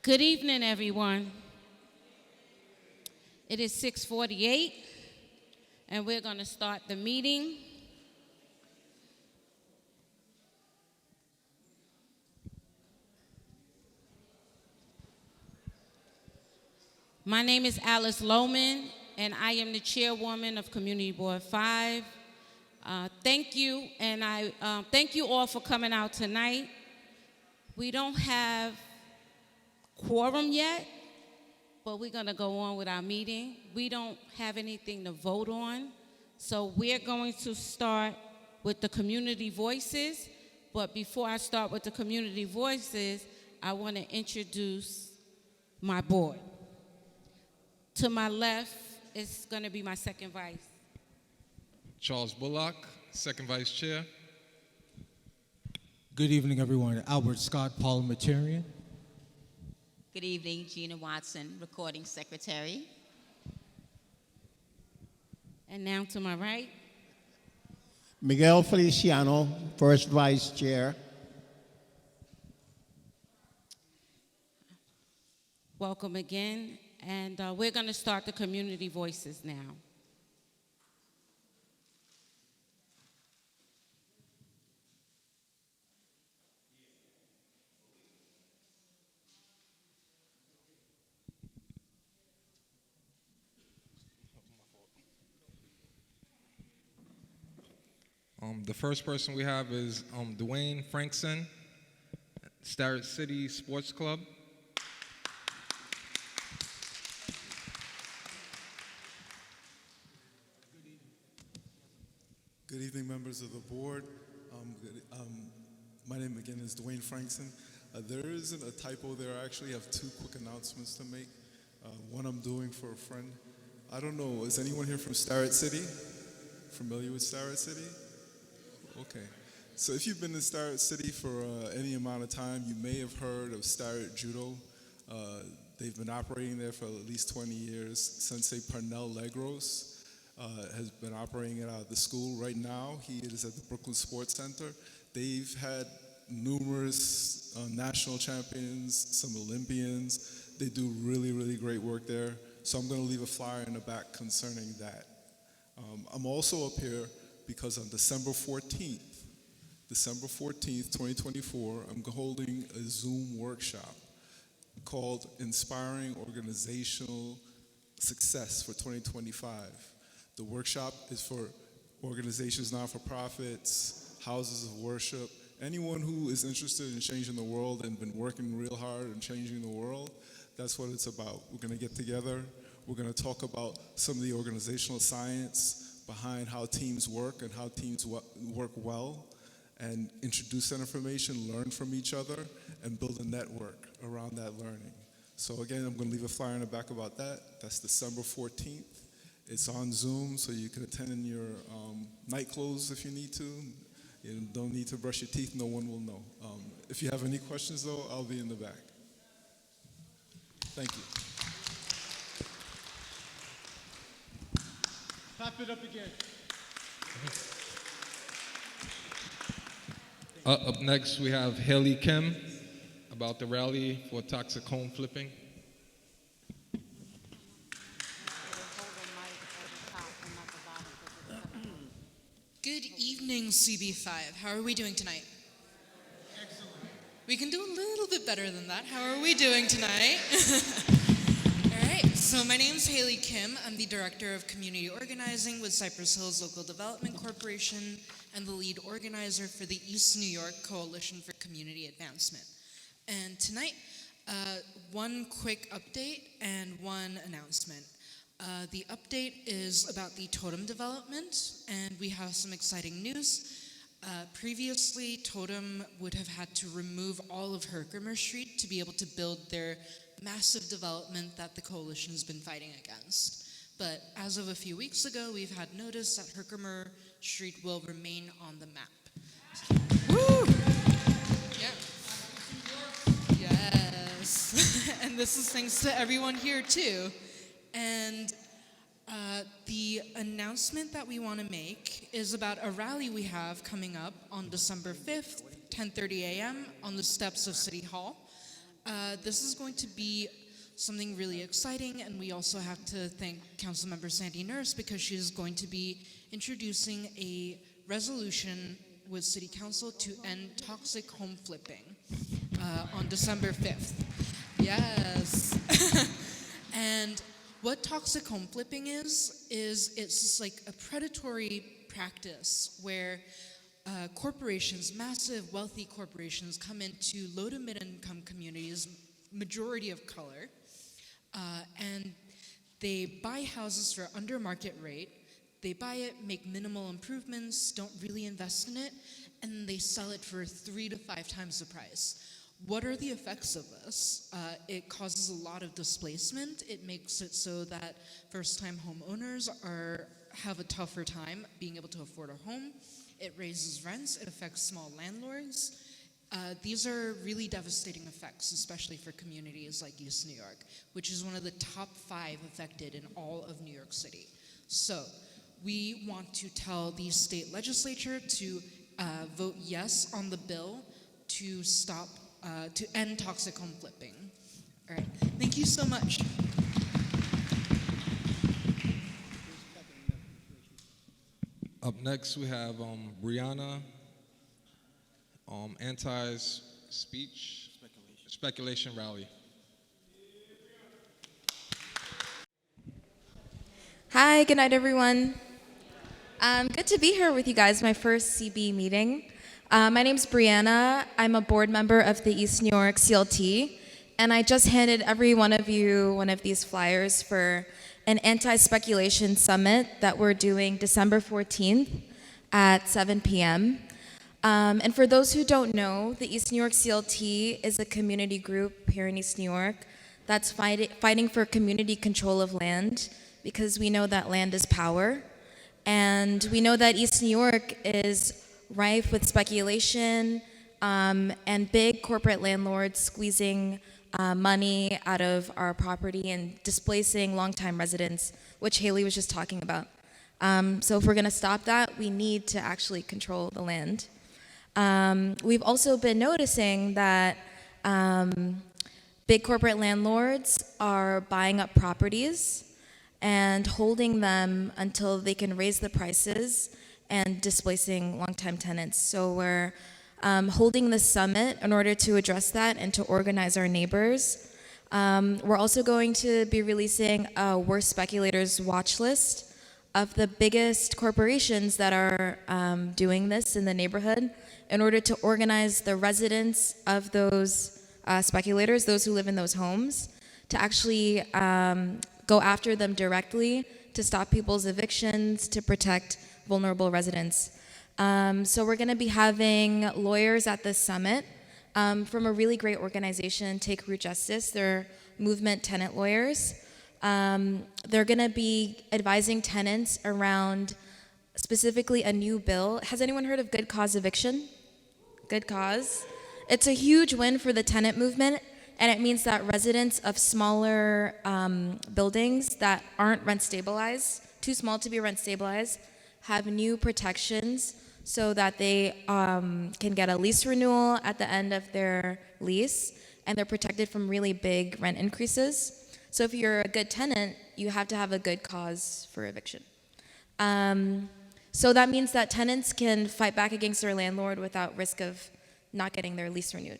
Good evening, everyone. It is 6:48, and we're going to start the meeting. My name is Alice Lohman, and I am the chairwoman of Community Board 5. Thank you, and I thank you all for coming out tonight. We don't have quorum yet, but we're going to go on with our meeting. We don't have anything to vote on, so we're going to start with the community voices. But before I start with the community voices, I want to introduce my board. To my left is going to be my second vice. Charles Bullock, second vice chair. Good evening, everyone. Albert Scott, parliamentarian. Good evening, Gina Watson, recording secretary. And now to my right. Miguel Feliciano, first vice chair. Welcome again. And we're going to start the community voices now. The first person we have is Dwayne Frankson, Starrett City Sports Club. Good evening, members of the board. My name again is Dwayne Frankson. There isn't a typo there. I actually have two quick announcements to make. One I'm doing for a friend. I don't know, is anyone here from Starrett City? Familiar with Starrett City? Okay. So if you've been in Starrett City for any amount of time, you may have heard of Starrett Judo. They've been operating there for at least 20 years. Sensei Parnell Legros has been operating it out of the school. Right now, he is at the Brooklyn Sports Center. They've had numerous national champions, some Olympians. They do really, really great work there. So I'm going to leave a flyer in the back concerning that. I'm also up here because on December 14th, 2024, I'm holding a Zoom workshop called Inspiring Organizational Success for 2025. The workshop is for organizations, not-for-profits, houses of worship, anyone who is interested in changing the world and been working real hard and changing the world. That's what it's about. We're going to get together. We're going to talk about some of the organizational science behind how teams work and how teams work well, and introduce that information, learn from each other, and build a network around that learning. So again, I'm going to leave a flyer in the back about that. That's December 14th. It's on Zoom, so you can attend in your night clothes if you need to. You don't need to brush your teeth. No one will know. If you have any questions, though, I'll be in the back. Thank you. Clap it up again. Up next, we have Haley Kim about the rally for toxic home flipping. Good evening, CB5. How are we doing tonight? Excellent. We can do a little bit better than that. How are we doing tonight? All right, so my name's Haley Kim. I'm the Director of Community Organizing with Cypress Hills Local Development Corporation and the lead organizer for the East New York Coalition for Community Advancement. And tonight, one quick update and one announcement. The update is about the totem development, and we have some exciting news. Previously, Totem would have had to remove all of Herkimer Street to be able to build their massive development that the coalition has been fighting against. But as of a few weeks ago, we've had notice that Herkimer Street will remain on the map. Woo! Yeah. Yes. And this is thanks to everyone here, too. And the announcement that we want to make is about a rally we have coming up on December 5th, 10:30 a.m. on the steps of City Hall. This is going to be something really exciting, and we also have to thank Councilmember Sandy Nurse because she's going to be introducing a resolution with City Council to end toxic home flipping on December 5th. Yes. And what toxic home flipping is it's just like a predatory practice where corporations, massive wealthy corporations, come into low to mid-income communities, majority of color, and they buy houses for under market rate. They buy it, make minimal improvements, don't really invest in it, and they sell it for 3 to 5 times the price. What are the effects of this? It causes a lot of displacement. It makes it so that first-time homeowners have a tougher time being able to afford a home. It raises rents. It affects small landlords. These are really devastating effects, especially for communities like East New York, which is one of the top 5 affected in all of New York City. So we want to tell the state legislature to vote yes on the bill to stop, to end toxic home flipping. All right, thank you so much. Up next, we have Brianna, anti-speech speculation rally. Hi, good night, everyone. Good to be here with you guys, my first CB meeting. My name's Brianna. I'm a board member of the East New York CLT, and I just handed every one of you one of these flyers for an anti-speculation summit that we're doing December 14th at 7 p.m. And for those who don't know, the East New York CLT is a community group here in East New York that's fighting for community control of land, because we know that land is power. And we know that East New York is rife with speculation and big corporate landlords squeezing money out of our property and displacing longtime residents, which Haley was just talking about. So if we're going to stop that, we need to actually control the land. We've also been noticing that big corporate landlords are buying up properties and holding them until they can raise the prices and displacing longtime tenants. So we're holding this summit in order to address that and to organize our neighbors. We're also going to be releasing a worst speculators watch list of the biggest corporations that are doing this in the neighborhood in order to organize the residents of those speculators, those who live in those homes, to actually go after them directly, to stop people's evictions, to protect vulnerable residents. So we're going to be having lawyers at this summit from a really great organization, Take Root Justice. They're movement tenant lawyers. They're going to be advising tenants around specifically a new bill. Has anyone heard of good cause eviction? Good cause. It's a huge win for the tenant movement, and it means that residents of smaller buildings that aren't rent stabilized, too small to be rent stabilized, have new protections so that they can get a lease renewal at the end of their lease, and they're protected from really big rent increases. So if you're a good tenant, you have to have a good cause for eviction. So that means that tenants can fight back against their landlord without risk of not getting their lease renewed.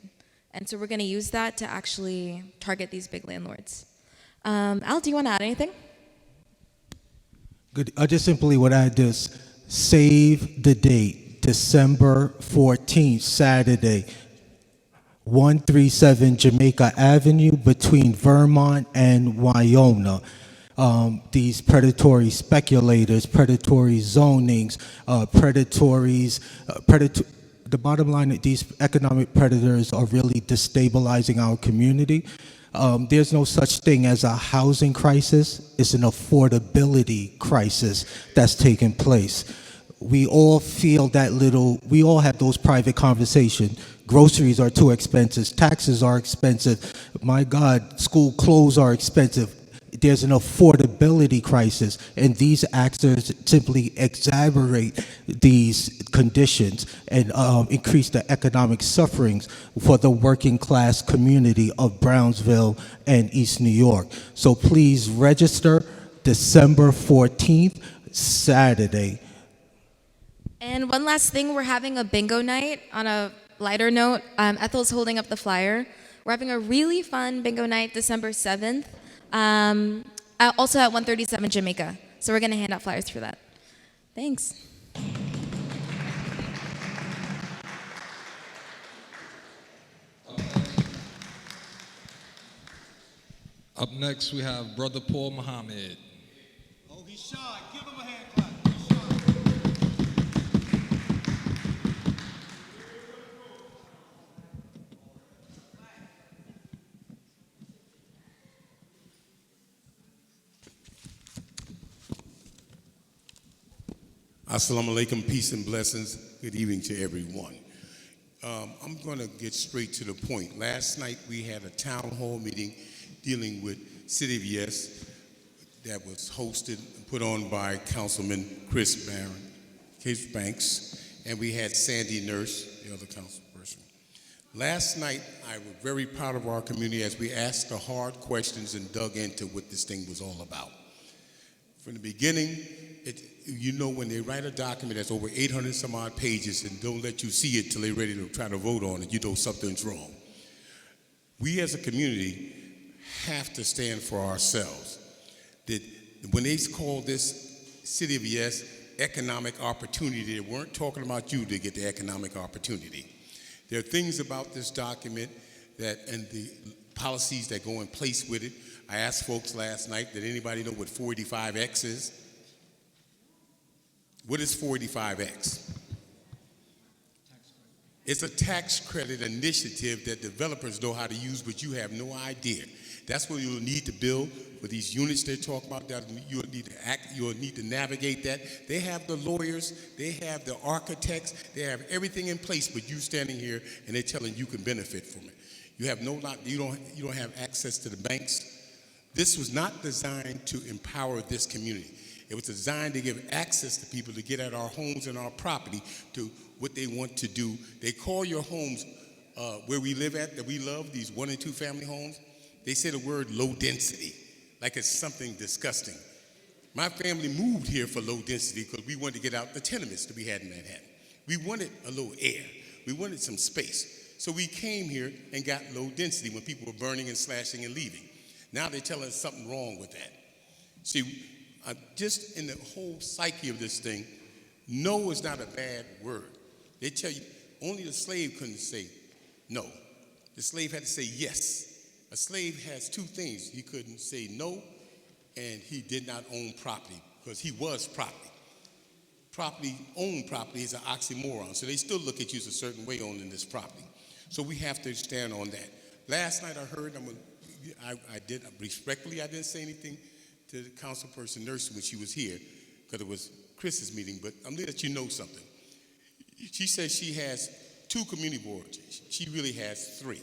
And so we're going to use that to actually target these big landlords. Al, do you want to add anything? Good. I just simply would add this: save the date, December 14th, Saturday, 137 Jamaica Avenue between Vermont and Wyona. These predatory speculators, predatory zonings, the bottom line is these economic predators are really destabilizing our community. There's no such thing as a housing crisis. It's an affordability crisis that's taking place. We all feel we all have those private conversations. Groceries are too expensive. Taxes are expensive. My God, school clothes are expensive. there's an affordability crisis, and these actors simply exacerbate these conditions and increase the economic sufferings for the working class community of Brownsville and East New York. So please register December 14th, Saturday. And one last thing, we're having a bingo night. On a lighter note, Ethel's holding up the flyer. We're having a really fun bingo night December 7th, also at 137 Jamaica. So we're going to hand out flyers for that. Thanks. Up next, we have Brother Paul Muhammad. Oh, he's shy. Give him a hand clap. He's shy. Assalamu alaikum, peace and blessings. Good evening to everyone. I'm going to get straight to the point. Last night we had a town hall meeting dealing with City of Yes that was hosted and put on by Councilman Chris Banks, and we had Sandy Nurse, the other council person. Last night I was very proud of our community as we asked the hard questions and dug into what this thing was all about. From the beginning, you know, when they write a document that's over 800 some odd pages and don't let you see it till they're ready to try to vote on it, you know something's wrong. We as a community have to stand for ourselves. That when they call this City of Yes economic opportunity, they weren't talking about you to get the economic opportunity. There are things about this document that, and the policies that go in place with it. I asked folks last night, did anybody know what 485X is? What is 485X? It's a tax credit initiative that developers know how to use, but you have no idea. That's what you'll need to build for these units they're talking about. That you'll need to act, you'll need to navigate that. They have the lawyers, they have the architects, they have everything in place, but you standing here and they're telling you can benefit from it. You have you don't have access to the banks. This was not designed to empower this community. It was designed to give access to people to get at our homes and our property to what they want to do. They call your homes where we live at, that we love, these 1 and 2 family homes. They say the word low density, like it's something disgusting. My family moved here for low density because we wanted to get out the tenements that we had in Manhattan. We wanted a little air. We wanted some space. So we came here and got low density when people were burning and slashing and leaving. Now they're telling us something wrong with that. See, just in the whole psyche of this thing, no is not a bad word. They tell you only the slave couldn't say no. The slave had to say yes. A slave has two things. He couldn't say no, and he did not own property because he was property. Owned property is an oxymoron, so they still look at you as a certain way owning this property. So we have to stand on that. Last night I heard, I didn't say anything to the councilperson Nurse when she was here because it was Chris's meeting, but I'm going to let you know something. She says she has 2 community boards. She really has 3.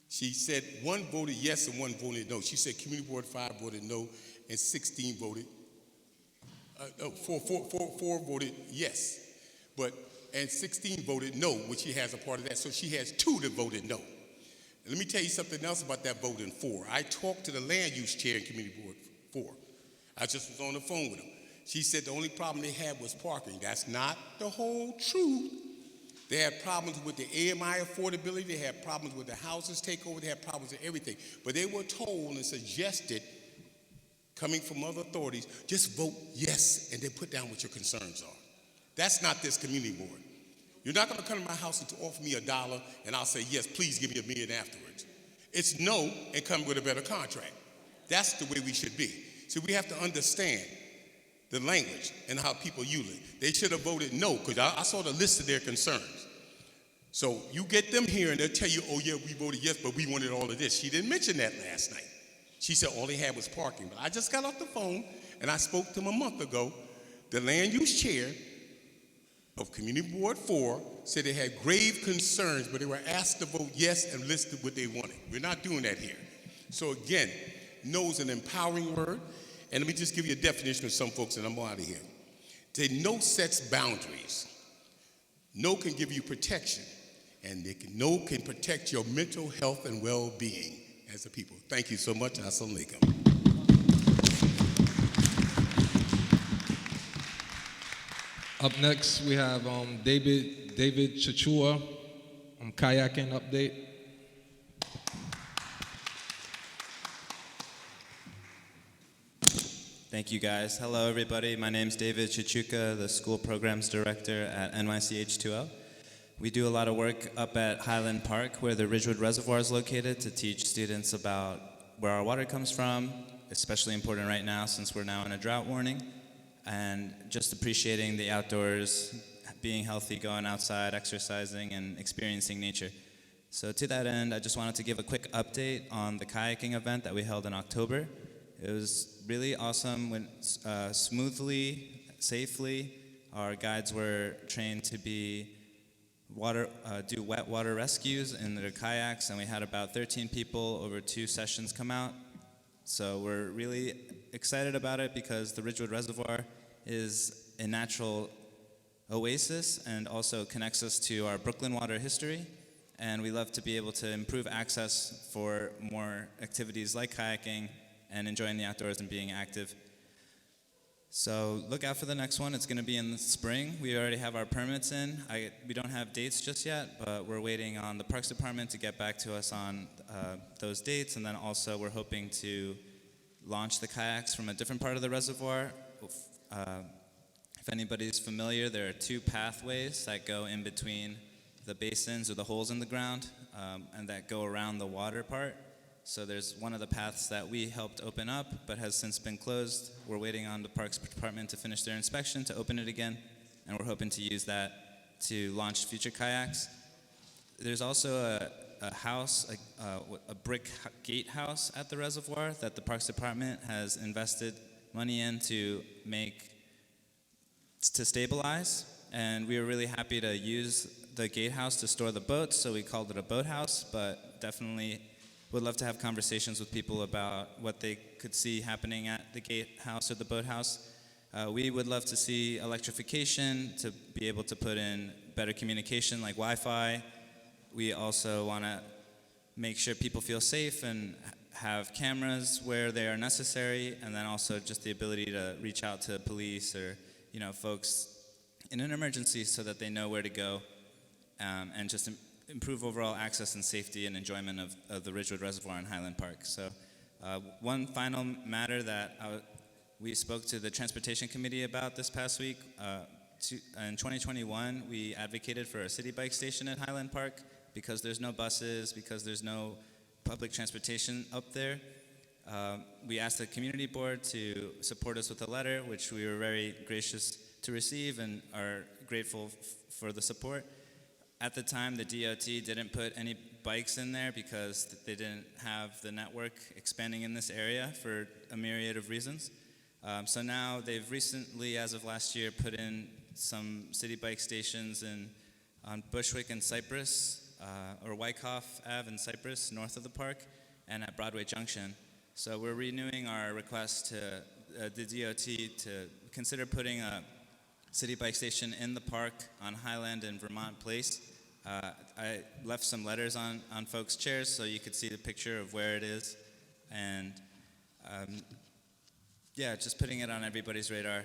She said 1 voted yes and 1 voted no. She said Community Board 5 voted no and 16 voted, 4 voted yes, and 16 voted no, which she has a part of that. So she has 2 that voted no. And let me tell you something else about that voting 4. I talked to the land use chair in Community Board 4. I just was on the phone with him. She said the only problem they had was parking. That's not the whole truth. They had problems with the AMI affordability. They had problems with the houses takeover. They had problems with everything. But they were told and suggested, coming from other authorities, just vote yes and then put down what your concerns are. That's not this community board. You're not going to come to my house and offer me $1 and I'll say, yes, please give me $1 million afterwards. It's no and come with a better contract. That's the way we should be. So we have to understand the language and how people use it. They should have voted no because I saw the list of their concerns. So you get them here and they'll tell you, oh yeah, we voted yes, but we wanted all of this. She didn't mention that last night. She said all they had was parking. But I just got off the phone and I spoke to them a month ago. The land use chair of Community Board 4 said they had grave concerns, but they were asked to vote yes and listed what they wanted. We're not doing that here. So again, No is an empowering word. And let me just give you a definition of some folks, and I'm out of here. Say no sets boundaries. No can give you protection. And no can protect your mental health and well-being as a people. Thank you so much. Assalamu alaikum. Up next, we have David Chichua, kayaking update. Thank you, guys. Hello, everybody. My name's David Chichuka, the School Programs Director at NYCH2O. We do a lot of work up at Highland Park, where the Ridgewood Reservoir is located, to teach students about where our water comes from, especially important right now since we're now in a drought warning, and just appreciating the outdoors, being healthy, going outside, exercising, and experiencing nature. So to that end, I just wanted to give a quick update on the kayaking event that we held in October. It was really awesome, went smoothly, safely. Our guides were trained to do wet water rescues in their kayaks, and we had about 13 people over 2 sessions come out. So we're really excited about it because the Ridgewood Reservoir is a natural oasis and also connects us to our Brooklyn water history. And we love to be able to improve access for more activities like kayaking and enjoying the outdoors and being active. So look out for the next one. It's going to be in the spring. We already have our permits in. We don't have dates just yet, but we're waiting on the Parks Department to get back to us on those dates. And then also we're hoping to launch the kayaks from a different part of the reservoir. If anybody's familiar, there are 2 pathways that go in between the basins or the holes in the ground and that go around the water part. So there's one of the paths that we helped open up but has since been closed. We're waiting on the Parks Department to finish their inspection to open it again, and we're hoping to use that to launch future kayaks. There's also a house, a brick gatehouse at the reservoir that the Parks Department has invested money in to stabilize, and we were really happy to use the gatehouse to store the boats, so we called it a boathouse, but definitely would love to have conversations with people about what they could see happening at the gatehouse or the boathouse. We would love to see electrification, to be able to put in better communication like Wi-Fi. We also want to make sure people feel safe and have cameras where they are necessary, and then also just the ability to reach out to police or folks in an emergency so that they know where to go, and just improve overall access and safety and enjoyment of the Ridgewood Reservoir in Highland Park. So one final matter that we spoke to the Transportation Committee about this past week. In 2021, we advocated for a city bike station at Highland Park because there's no buses, because there's no public transportation up there. We asked the community board to support us with a letter, which we were very gracious to receive and are grateful for the support. At the time, the DOT didn't put any bikes in there because they didn't have the network expanding in this area for a myriad of reasons. So now they've recently, as of last year, put in some city bike stations on Bushwick and Cypress, or Wyckoff Ave and Cypress, north of the park, and at Broadway Junction. So we're renewing our request to the DOT to consider putting a city bike station in the park on Highland and Vermont Place. I left some letters on folks' chairs so you could see the picture of where it is. And just putting it on everybody's radar.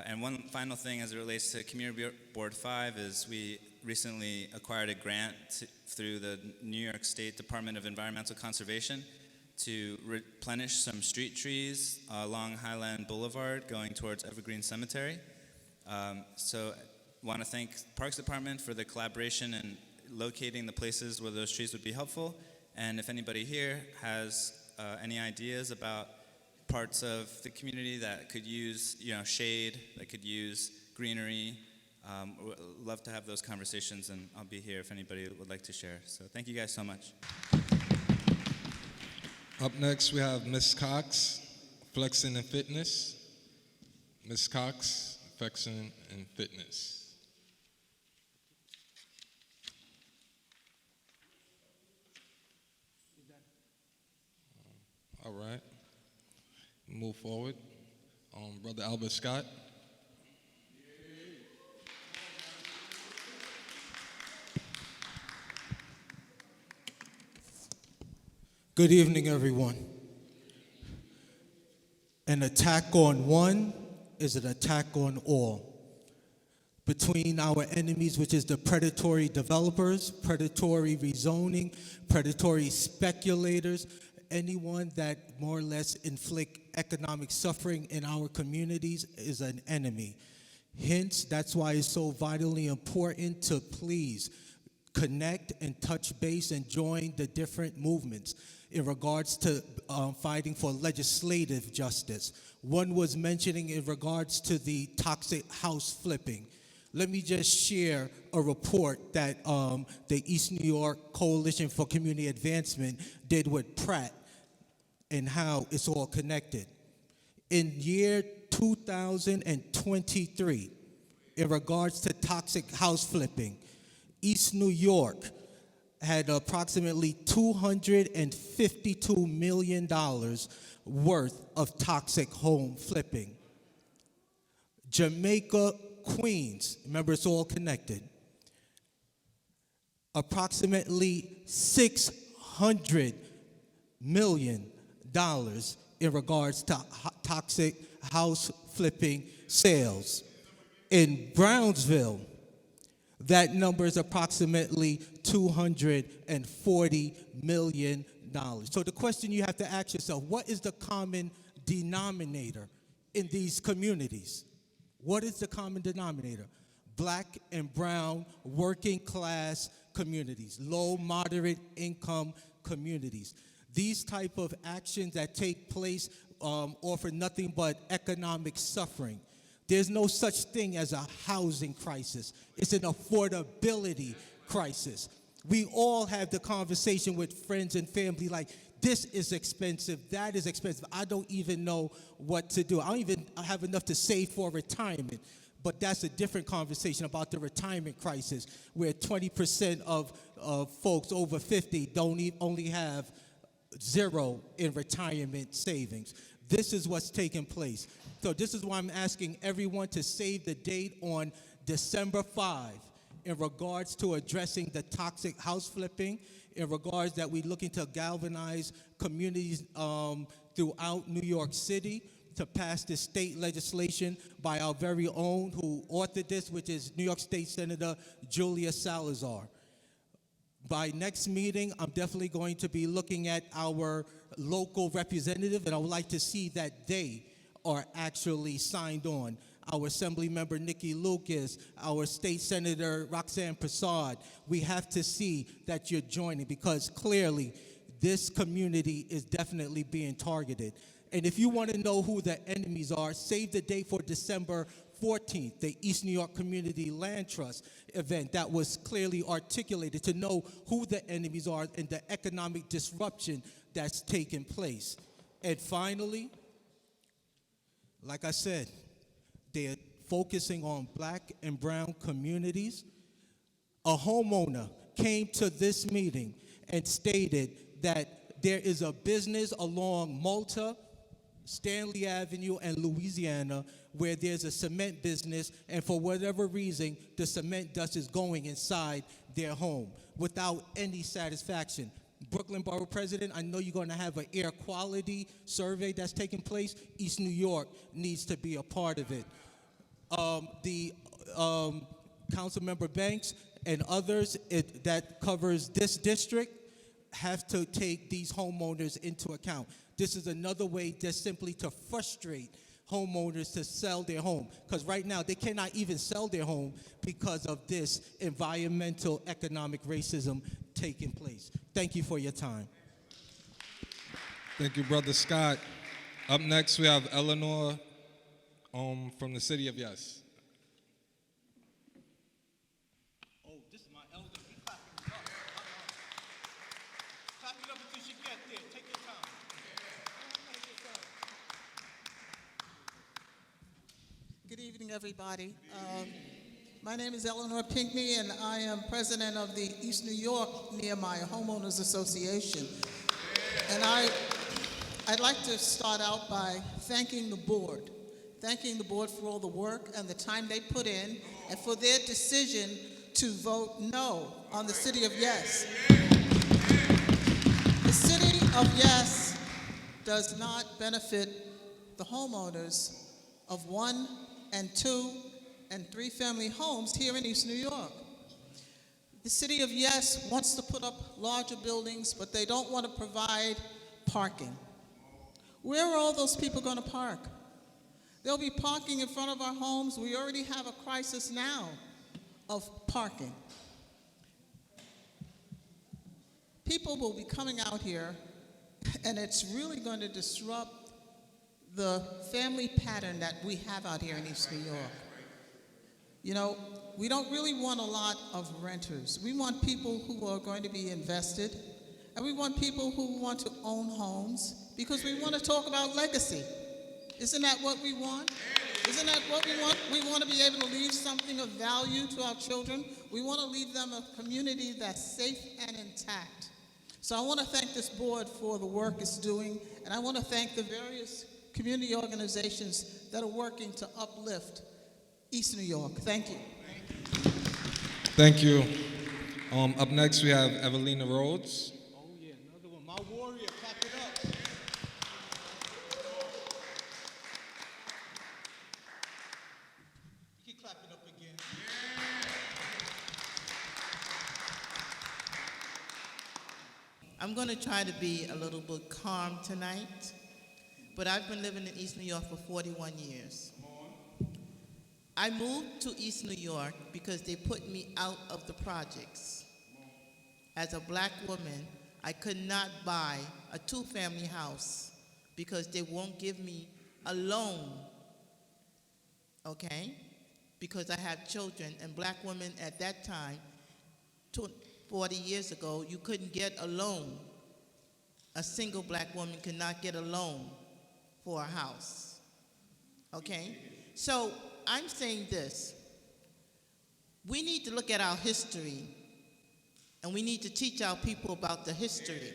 And one final thing as it relates to Community Board 5 is we recently acquired a grant through the New York State Department of Environmental Conservation to replenish some street trees along Highland Boulevard going towards Evergreen Cemetery. So want to thank Parks Department for the collaboration and locating the places where those trees would be helpful. And if anybody here has any ideas about parts of the community that could use shade, that could use greenery, we'd love to have those conversations, and I'll be here if anybody would like to share. So thank you guys so much. Up next, we have Miss Cox, Flexing and Fitness. Miss Cox, Flexing and Fitness. All right. move forward. Brother Albert Scott. Good evening, everyone. An attack on one is an attack on all. Between our enemies, which is the predatory developers, predatory rezoning, predatory speculators, anyone that more or less inflict economic suffering in our communities is an enemy. Hence, that's why it's so vitally important to please connect and touch base and join the different movements in regards to fighting for legislative justice. One was mentioning in regards to the toxic house flipping. Let me just share a report that the East New York Coalition for Community Advancement did with Pratt and how it's all connected. In year 2023, in regards to toxic house flipping, East New York had approximately $252 million worth of toxic home flipping. Jamaica, Queens, remember it's all connected, approximately $600 million in regards to toxic house flipping sales. In Brownsville, that number is approximately $240 million. So the question you have to ask yourself, what is the common denominator in these communities? What is the common denominator? Black and brown working class communities, low, moderate income communities. These type of actions that take place offer nothing but economic suffering. There's no such thing as a housing crisis. It's an affordability crisis. We all have the conversation with friends and family like, this is expensive, that is expensive. I don't even know what to do. I don't even have enough to save for retirement. But that's a different conversation about the retirement crisis, where 20% of folks over 50 only have zero in retirement savings. This is what's taking place. So this is why I'm asking everyone to save the date on December 5 in regards to addressing the toxic house flipping, in regards that we're looking to galvanize communities throughout New York City to pass this state legislation by our very own who authored this, which is New York State Senator Julia Salazar. By next meeting, I'm definitely going to be looking at our local representative, and I would like to see that they are actually signed on. Our Assembly Member Nikki Lucas, our State Senator Roxanne Prasad, we have to see that you're joining because clearly this community is definitely being targeted. And if you want to know who the enemies are, save the date for December 14th, the East New York Community Land Trust event that was clearly articulated to know who the enemies are and the economic disruption that's taking place. And finally, like I said, they're focusing on black and brown communities. A homeowner came to this meeting and stated that there is a business along Malta, Stanley Avenue, and Louisiana where there's a cement business, and for whatever reason, the cement dust is going inside their home without any satisfaction. Brooklyn Borough President, I know you're going to have an air quality survey that's taking place. East New York needs to be a part of it. Council Member Banks and others that covers this district have to take these homeowners into account. This is another way just simply to frustrate homeowners to sell their home. Because right now, they cannot even sell their home because of this environmental economic racism taking place. Thank you for your time. Thank you, Brother Scott. Up next, we have Eleanor from the city of Yes. Oh, this is my elder. We clapping it up. Clap it up until she gets there. Take your time. Good evening, everybody. My name is Eleanor Pinckney, and I am president of the East New York Nehemiah Homeowners Association. And I'd like to start out by thanking the board for all the work and the time they put in, and for their decision to vote no on the City of Yes. The City of Yes does not benefit the homeowners of 1 and 2 and 3 family homes here in East New York. The City of Yes wants to put up larger buildings, but they don't want to provide parking. Where are all those people going to park? They'll be parking in front of our homes. We already have a crisis now of parking. People will be coming out here, and it's really going to disrupt the family pattern that we have out here in East New York. You know, we don't really want a lot of renters. We want people who are going to be invested, and we want people who want to own homes, because we want to talk about legacy. Isn't that what we want? Isn't that what we want? We want to be able to leave something of value to our children. We want to leave them a community that's safe and intact. So I want to thank this board for the work it's doing, and I want to thank the various community organizations that are working to uplift East New York. Thank you. Thank you. Up next, we have Evelina Rhodes. Oh, yeah, another one. My warrior, clap it up. You can clap it up again. I'm going to try to be a little bit calm tonight, but I've been living in East New York for 41 years. I moved to East New York because they put me out of the projects. As a black woman, I could not buy a 2-family house because they won't give me a loan, okay? Because I have children, and black women at that time, 40 years ago, you couldn't get a loan. A single black woman could not get a loan for a house, okay? So I'm saying this. We need to look at our history, and we need to teach our people about the history.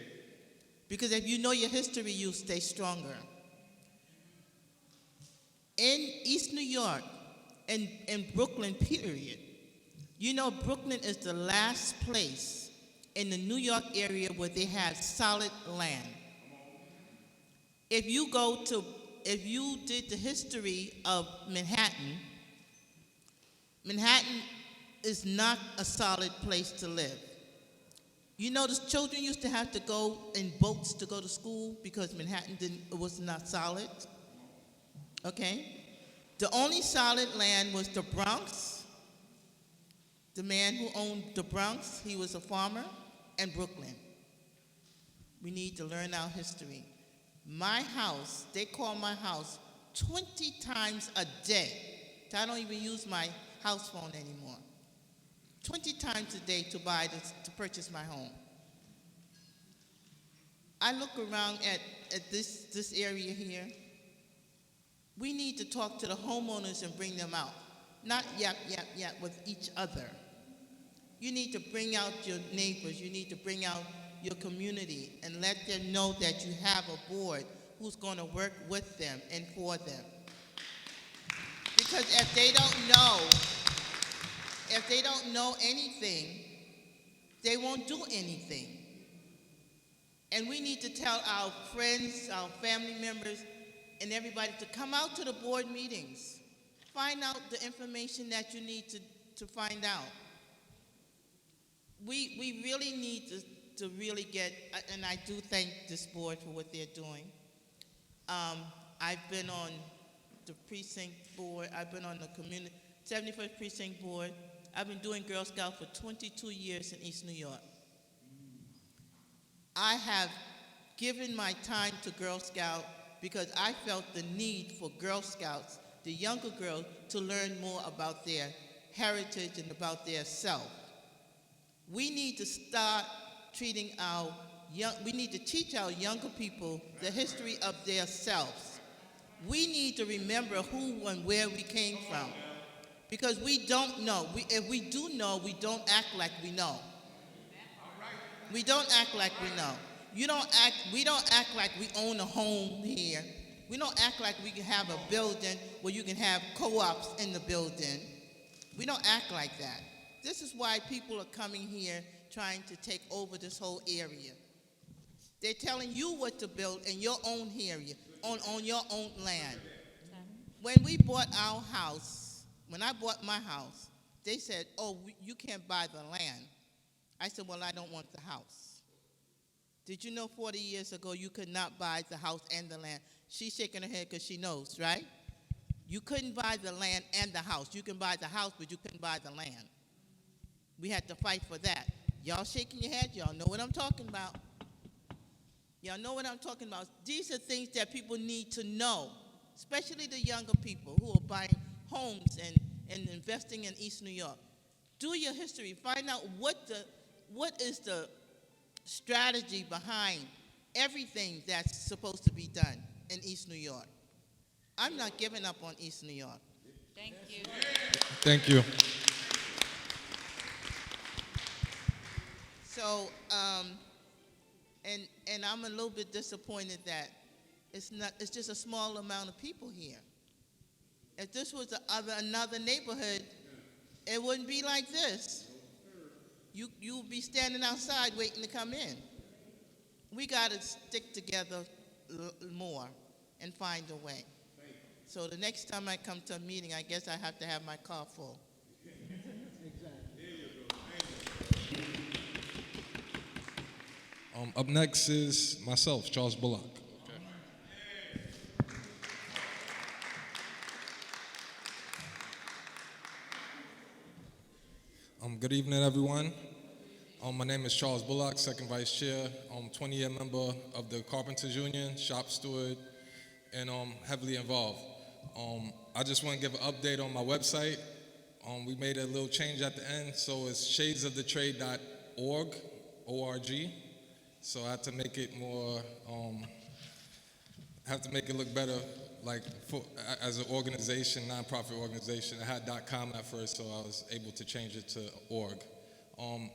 Because if you know your history, you'll stay stronger. In East New York, and in Brooklyn, period, you know Brooklyn is the last place in the New York area where they have solid land. If you did the history of Manhattan, Manhattan is not a solid place to live. You know, the children used to have to go in boats to go to school because Manhattan was not solid. Okay? The only solid land was the Bronx. The man who owned the Bronx, he was a farmer, and Brooklyn. We need to learn our history. My house, they call my house 20 times a day. I don't even use my house phone anymore. 20 times a day to purchase my home. I look around at this area here. We need to talk to the homeowners and bring them out. Not yap with each other. You need to bring out your neighbors. You need to bring out your community and let them know that you have a board who's going to work with them and for them. Because if they don't know anything, they won't do anything. And we need to tell our friends, our family members, and everybody to come out to the board meetings. Find out the information that you need to find out. We really need to really get, and I do thank this board for what they're doing. I've been on the precinct board. I've been on the 71st precinct board. I've been doing Girl Scouts for 22 years in East New York. I have given my time to Girl Scout because I felt the need for Girl Scouts, the younger girls, to learn more about their heritage and about their self. We need to start treating we need to teach our younger people the history of their selves. We need to remember who and where we came from. Because we don't know. If we do know, we don't act like we know. We don't act like we know. We don't act like we own a home here. We don't act like we can have a building where you can have co-ops in the building. We don't act like that. This is why people are coming here trying to take over this whole area. They're telling you what to build in your own area, on your own land. When we bought our house, when I bought my house, they said, oh, you can't buy the land. I said, well, I don't want the house. Did you know 40 years ago you could not buy the house and the land? She's shaking her head because she knows, right? You couldn't buy the land and the house. You can buy the house, but you couldn't buy the land. We had to fight for that. Y'all shaking your head? Y'all know what I'm talking about. Y'all know what I'm talking about. These are things that people need to know, especially the younger people who are buying homes and investing in East New York. Do your history. Find out what is the strategy behind everything that's supposed to be done in East New York. I'm not giving up on East New York. Thank you. Thank you. So, and I'm a little bit disappointed that it's just a small amount of people here. If this was another neighborhood, it wouldn't be like this. You would be standing outside waiting to come in. We got to stick together more and find a way. So the next time I come to a meeting, I guess I have to have my car full. Up next is myself, Charles Bullock. Good evening, everyone. My name is Charles Bullock, second vice chair. 20-year member of the Carpenters Union, shop steward, and heavily involved. I just want to give an update on my website. We made a little change at the end, so it's shadesofthetrade.org, O-R-G. So I had to make it more, look better, like as an organization, nonprofit organization. I had .com at first, so I was able to change it to org.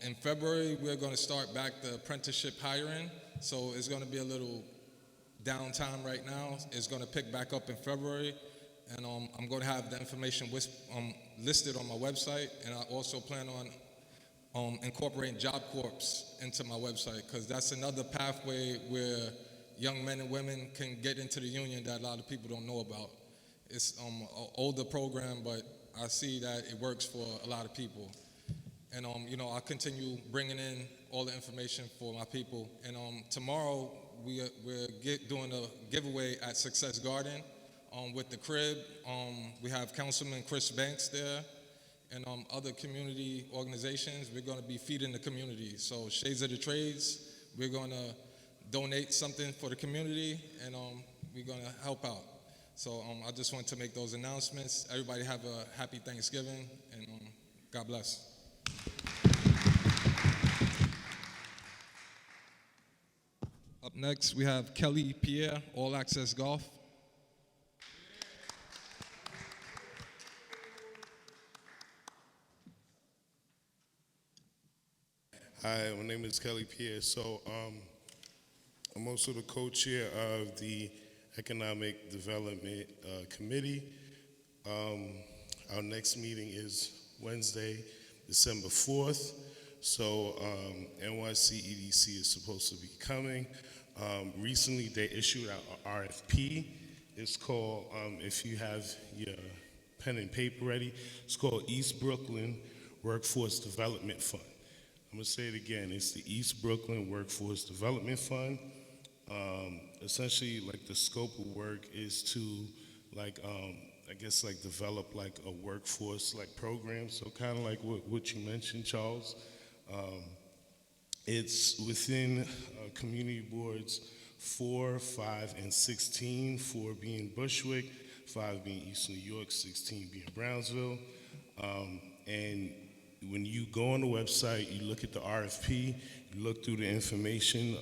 In February, we're going to start back the apprenticeship hiring, so it's going to be a little downtime right now. It's going to pick back up in February, and I'm going to have the information listed on my website, and I also plan on incorporating Job Corps into my website, because that's another pathway where young men and women can get into the union that a lot of people don't know about. It's an older program, but I see that it works for a lot of people. And I'll continue bringing in all the information for my people. And tomorrow we're doing a giveaway at Success Garden with the crib. We have Councilman Chris Banks there, and other community organizations. We're going to be feeding the community. So Shades of the Trades, we're going to donate something for the community, and we're going to help out. So I just want to make those announcements. Everybody have a happy Thanksgiving, and God bless. Up next, we have Kelly Pierre, All Access Golf. Hi, my name is Kelly Pierre. So I'm also the co-chair of the Economic Development Committee. Our next meeting is Wednesday, December 4th. So NYC EDC is supposed to be coming. Recently, they issued an RFP. It's called, if you have your pen and paper ready, it's called East Brooklyn Workforce Development Fund. I'm gonna say it again, it's the East Brooklyn Workforce Development Fund. Essentially, like the scope of work is to develop like a workforce program. So kind of like what you mentioned, Charles. It's within community boards 4, 5, and 16, 4 being Bushwick, 5 being East New York, 16 being Brownsville. And when you go on the website, you look at the RFP, you look through the information.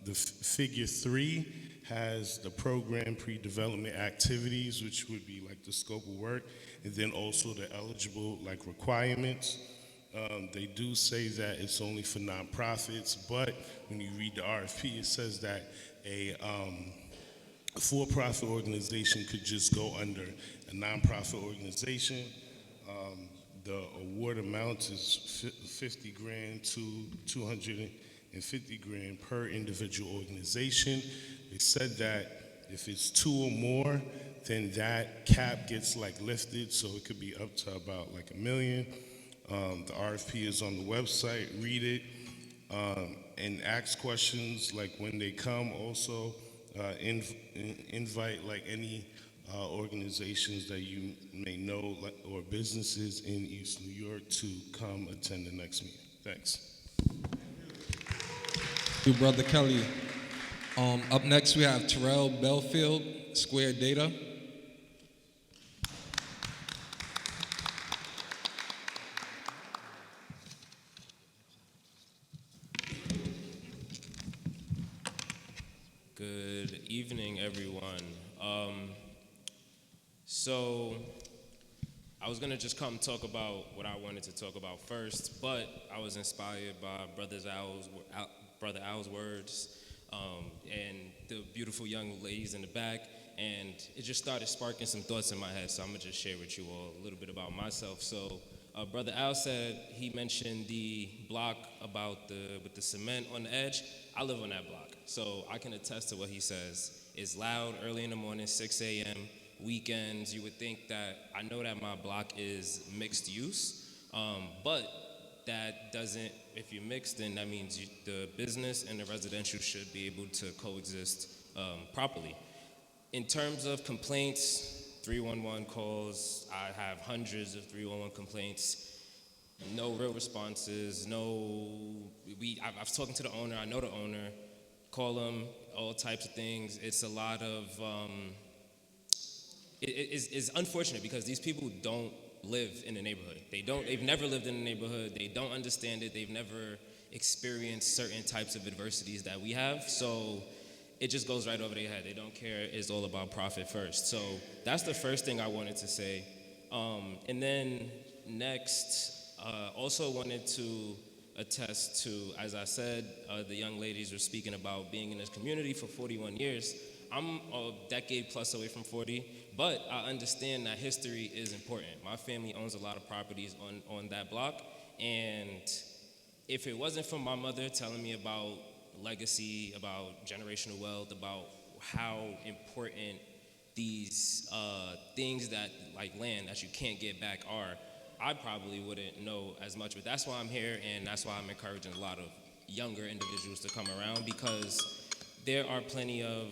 The figure 3 has the program pre-development activities, which would be like the scope of work, and then also the eligible requirements. They do say that it's only for nonprofits, but when you read the RFP, it says that a for-profit organization could just go under a nonprofit organization. The award amount is 50 grand to 250 grand per individual organization. They said that if it's 2 or more, then that cap gets like lifted, so it could be up to about like $1 million. The RFP is on the website. Read it and ask questions like when they come. Also, invite like any organizations that you may know or businesses in East New York to come attend the next meeting. Thanks. Thank you, Brother Kelly. Up next, we have Terrell Belfield, Square Data. Good evening, everyone. So I was gonna just come talk about what I wanted to talk about first, but I was inspired by Brother Al's words and the beautiful young ladies in the back, and it just started sparking some thoughts in my head. So I'm gonna just share with you all a little bit about myself. So Brother Al said, he mentioned the block about with the cement on the edge. I live on that block, so I can attest to what he says. It's loud early in the morning, 6 a.m., weekends. You would think that, I know that my block is mixed use, but that doesn't, if you're mixed, then that means the business and the residential should be able to coexist properly. In terms of complaints, 311 calls, I have hundreds of 311 complaints, no real responses, I've talked to the owner, I know the owner, call them, all types of things. It's a lot of, it's unfortunate because these people don't live in the neighborhood. They've never lived in the neighborhood, they don't understand it, they've never experienced certain types of adversities that we have, so it just goes right over their head. They don't care, it's all about profit first. So that's the first thing I wanted to say. And then next, also wanted to attest to, as I said, the young ladies were speaking about being in this community for 41 years. I'm a decade plus away from 40, but I understand that history is important. My family owns a lot of properties on that block, and if it wasn't for my mother telling me about legacy, about generational wealth, about how important these things that, like land, that you can't get back are, I probably wouldn't know as much. But that's why I'm here, and that's why I'm encouraging a lot of younger individuals to come around, because there are plenty of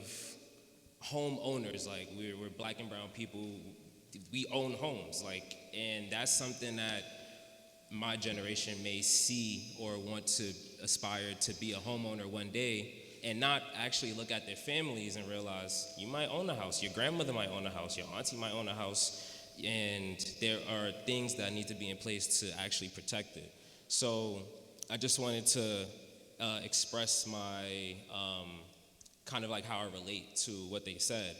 homeowners. Like, we're black and brown people, we own homes, like, and that's something that my generation may see or want to aspire to be a homeowner one day, and not actually look at their families and realize you might own a house, your grandmother might own a house, your auntie might own a house, and there are things that need to be in place to actually protect it. So I just wanted to express my kind of like how I relate to what they said.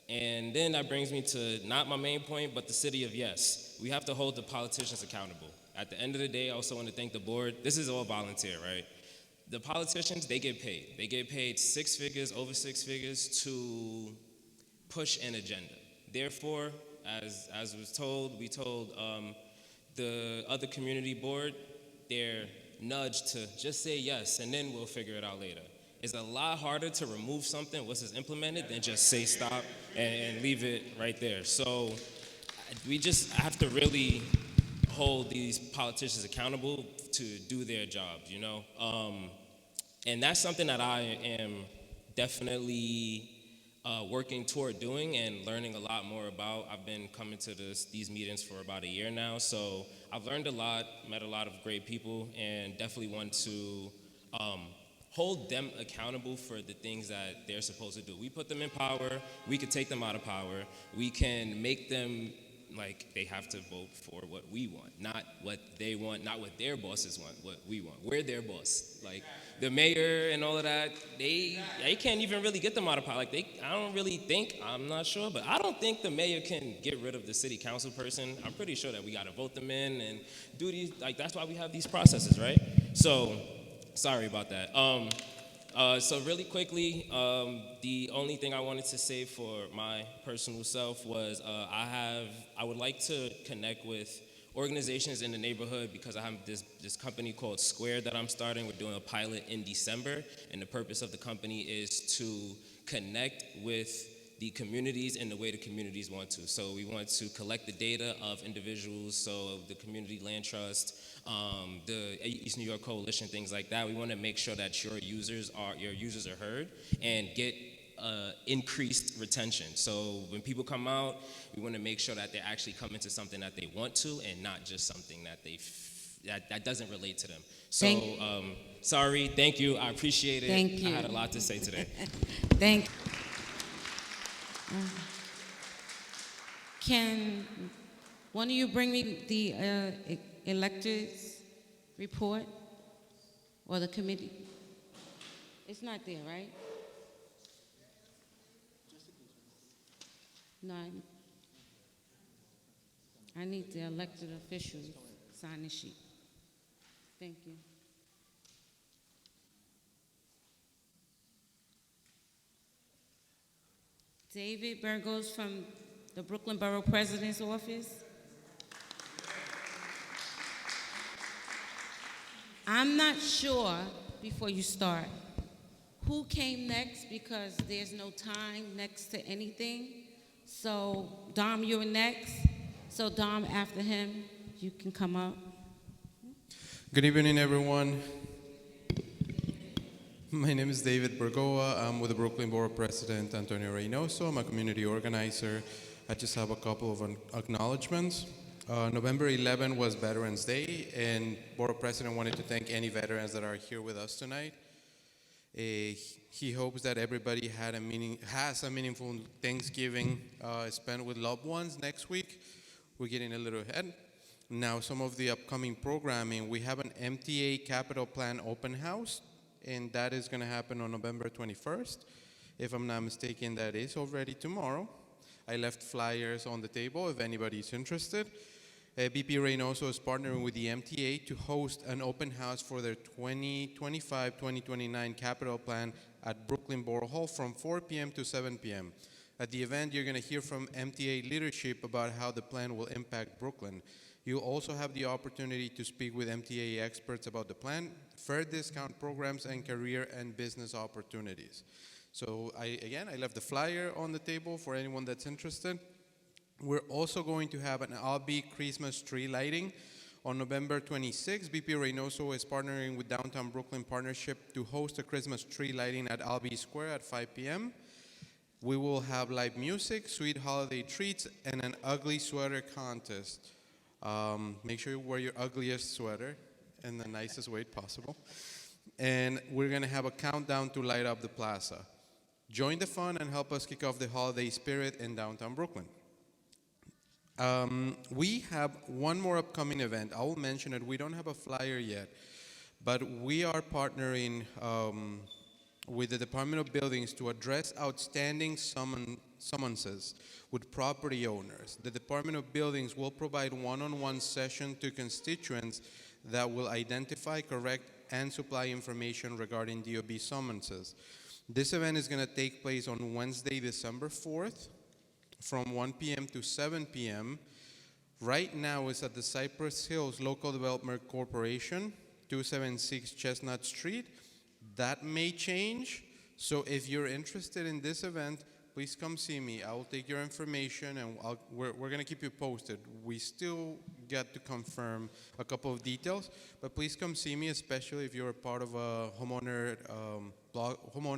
And then that brings me to not my main point, but the city of yes. We have to hold the politicians accountable. At the end of the day, I also want to thank the board. This is all volunteer, right? The politicians, they get paid. They get paid 6 figures, over 6 figures, to push an agenda. Therefore, as was told, we told the other community board, they're nudged to just say yes, and then we'll figure it out later. It's a lot harder to remove something once it's implemented than just say stop and leave it right there. So we just have to really hold these politicians accountable to do their jobs, you know? And that's something that I am definitely working toward doing and learning a lot more about. I've been coming to these meetings for about a year now, so I've learned a lot, met a lot of great people, and definitely want to hold them accountable for the things that they're supposed to do. We put them in power, we can take them out of power, we can make them like they have to vote for what we want, not what they want, not what their bosses want, what we want. We're their boss. Like the mayor and all of that, they can't even really get them out of power. Like I don't really think, I'm not sure, but I don't think the mayor can get rid of the city council person. I'm pretty sure that we got to vote them in and do these, like that's why we have these processes, right? So sorry about that. So really quickly, the only thing I wanted to say for my personal self was I would like to connect with organizations in the neighborhood because I have this company called Square that I'm starting. We're doing a pilot in December, and the purpose of the company is to connect with the communities in the way the communities want to. So we want to collect the data of individuals, so the Community Land Trust, the East New York Coalition, things like that. We want to make sure that your users are heard and get increased retention. So when people come out, we want to make sure that they actually come into something that they want to and not just something that that doesn't relate to them. So sorry, thank you, I appreciate it. Thank you. I had a lot to say today. Thank you. Can one of you bring me the electors report or the committee? It's not there, right? No, I need the elected officials sign the sheet. Thank you. David Burgos from the Brooklyn Borough President's Office. I'm not sure, before you start, who came next because there's no time next to anything. So, Dom, you're next. So, Dom, after him, you can come up. Good evening, everyone. My name is David Bergoa. I'm with the Brooklyn Borough President, Antonio Reynoso. I'm a community organizer. I just have a couple of acknowledgments. November 11 was Veterans Day, and Borough President wanted to thank any veterans that are here with us tonight. He hopes that everybody has a meaningful Thanksgiving spent with loved ones next week. We're getting a little ahead. Now, some of the upcoming programming, we have an MTA Capital Plan open house, and that is going to happen on November 21st. If I'm not mistaken, that is already tomorrow. I left flyers on the table if anybody's interested. BP Reynoso is partnering with the MTA to host an open house for their 2025-2029 capital plan at Brooklyn Borough Hall from 4 p.m. to 7 p.m. At the event, you're going to hear from MTA leadership about how the plan will impact Brooklyn. You'll also have the opportunity to speak with MTA experts about the plan, fair discount programs, and career and business opportunities. So I left the flyer on the table for anyone that's interested. We're also going to have an Albi Christmas tree lighting on November 26th. BP Reynoso is partnering with Downtown Brooklyn Partnership to host a Christmas tree lighting at Albi Square at 5 p.m. We will have live music, sweet holiday treats, and an ugly sweater contest. Make sure you wear your ugliest sweater in the nicest way possible. And we're going to have a countdown to light up the plaza. Join the fun and help us kick off the holiday spirit in downtown Brooklyn. We have one more upcoming event. I will mention it. We don't have a flyer yet, but we are partnering with the Department of Buildings to address outstanding summonses with property owners. The Department of Buildings will provide one-on-one session to constituents that will identify, correct, and supply information regarding DOB summonses. This event is going to take place on Wednesday, December 4th from 1 p.m. to 7 p.m. Right now it's at the Cypress Hills Local Development Corporation, 276 Chestnut Street. That may change, so if you're interested in this event, please come see me. I will take your information, and we're going to keep you posted. We still get to confirm a couple of details, but please come see me, especially if you're a part of a homeowner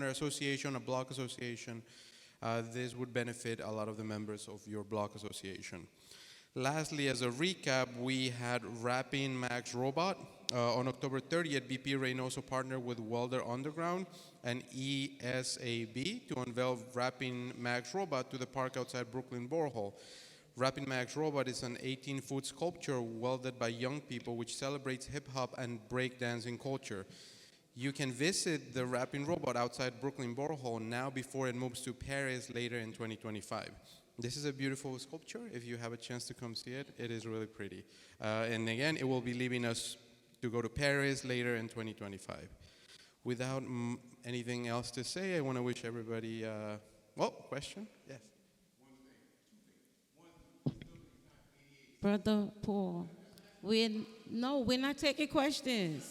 association, a block association. This would benefit a lot of the members of your block association. Lastly, as a recap, we had Rapping Max Robot. On October 30th, BP Reynoso partnered with Welder Underground and ESAB to unveil Rapping Max Robot to the park outside Brooklyn Borough Hall. Rapping Max Robot is an 18-foot sculpture welded by young people which celebrates hip-hop and breakdancing culture. You can visit the Rapping Robot outside Brooklyn Borough Hall now before it moves to Paris later in 2025. This is a beautiful sculpture. If you have a chance to come see it, it is really pretty. And again, it will be leaving us to go to Paris later in 2025. Without anything else to say, I want to wish everybody, question? Yes. Brother Paul, we're not taking questions.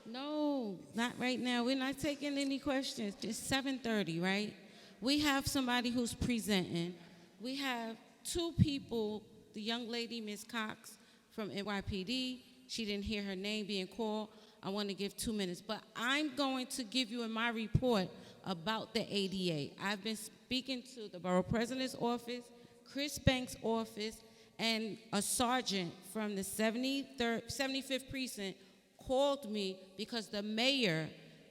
No, not right now. We're not taking any questions. It's 7:30, right? We have somebody who's presenting. We have two people, the young lady, Ms. Cox from NYPD. She didn't hear her name being called. I want to give 2 minutes. But I'm going to give you in my report about the ADA. I've been speaking to the Borough President's office, Chris Banks' office, and a sergeant from the 75th Precinct called me because the mayor,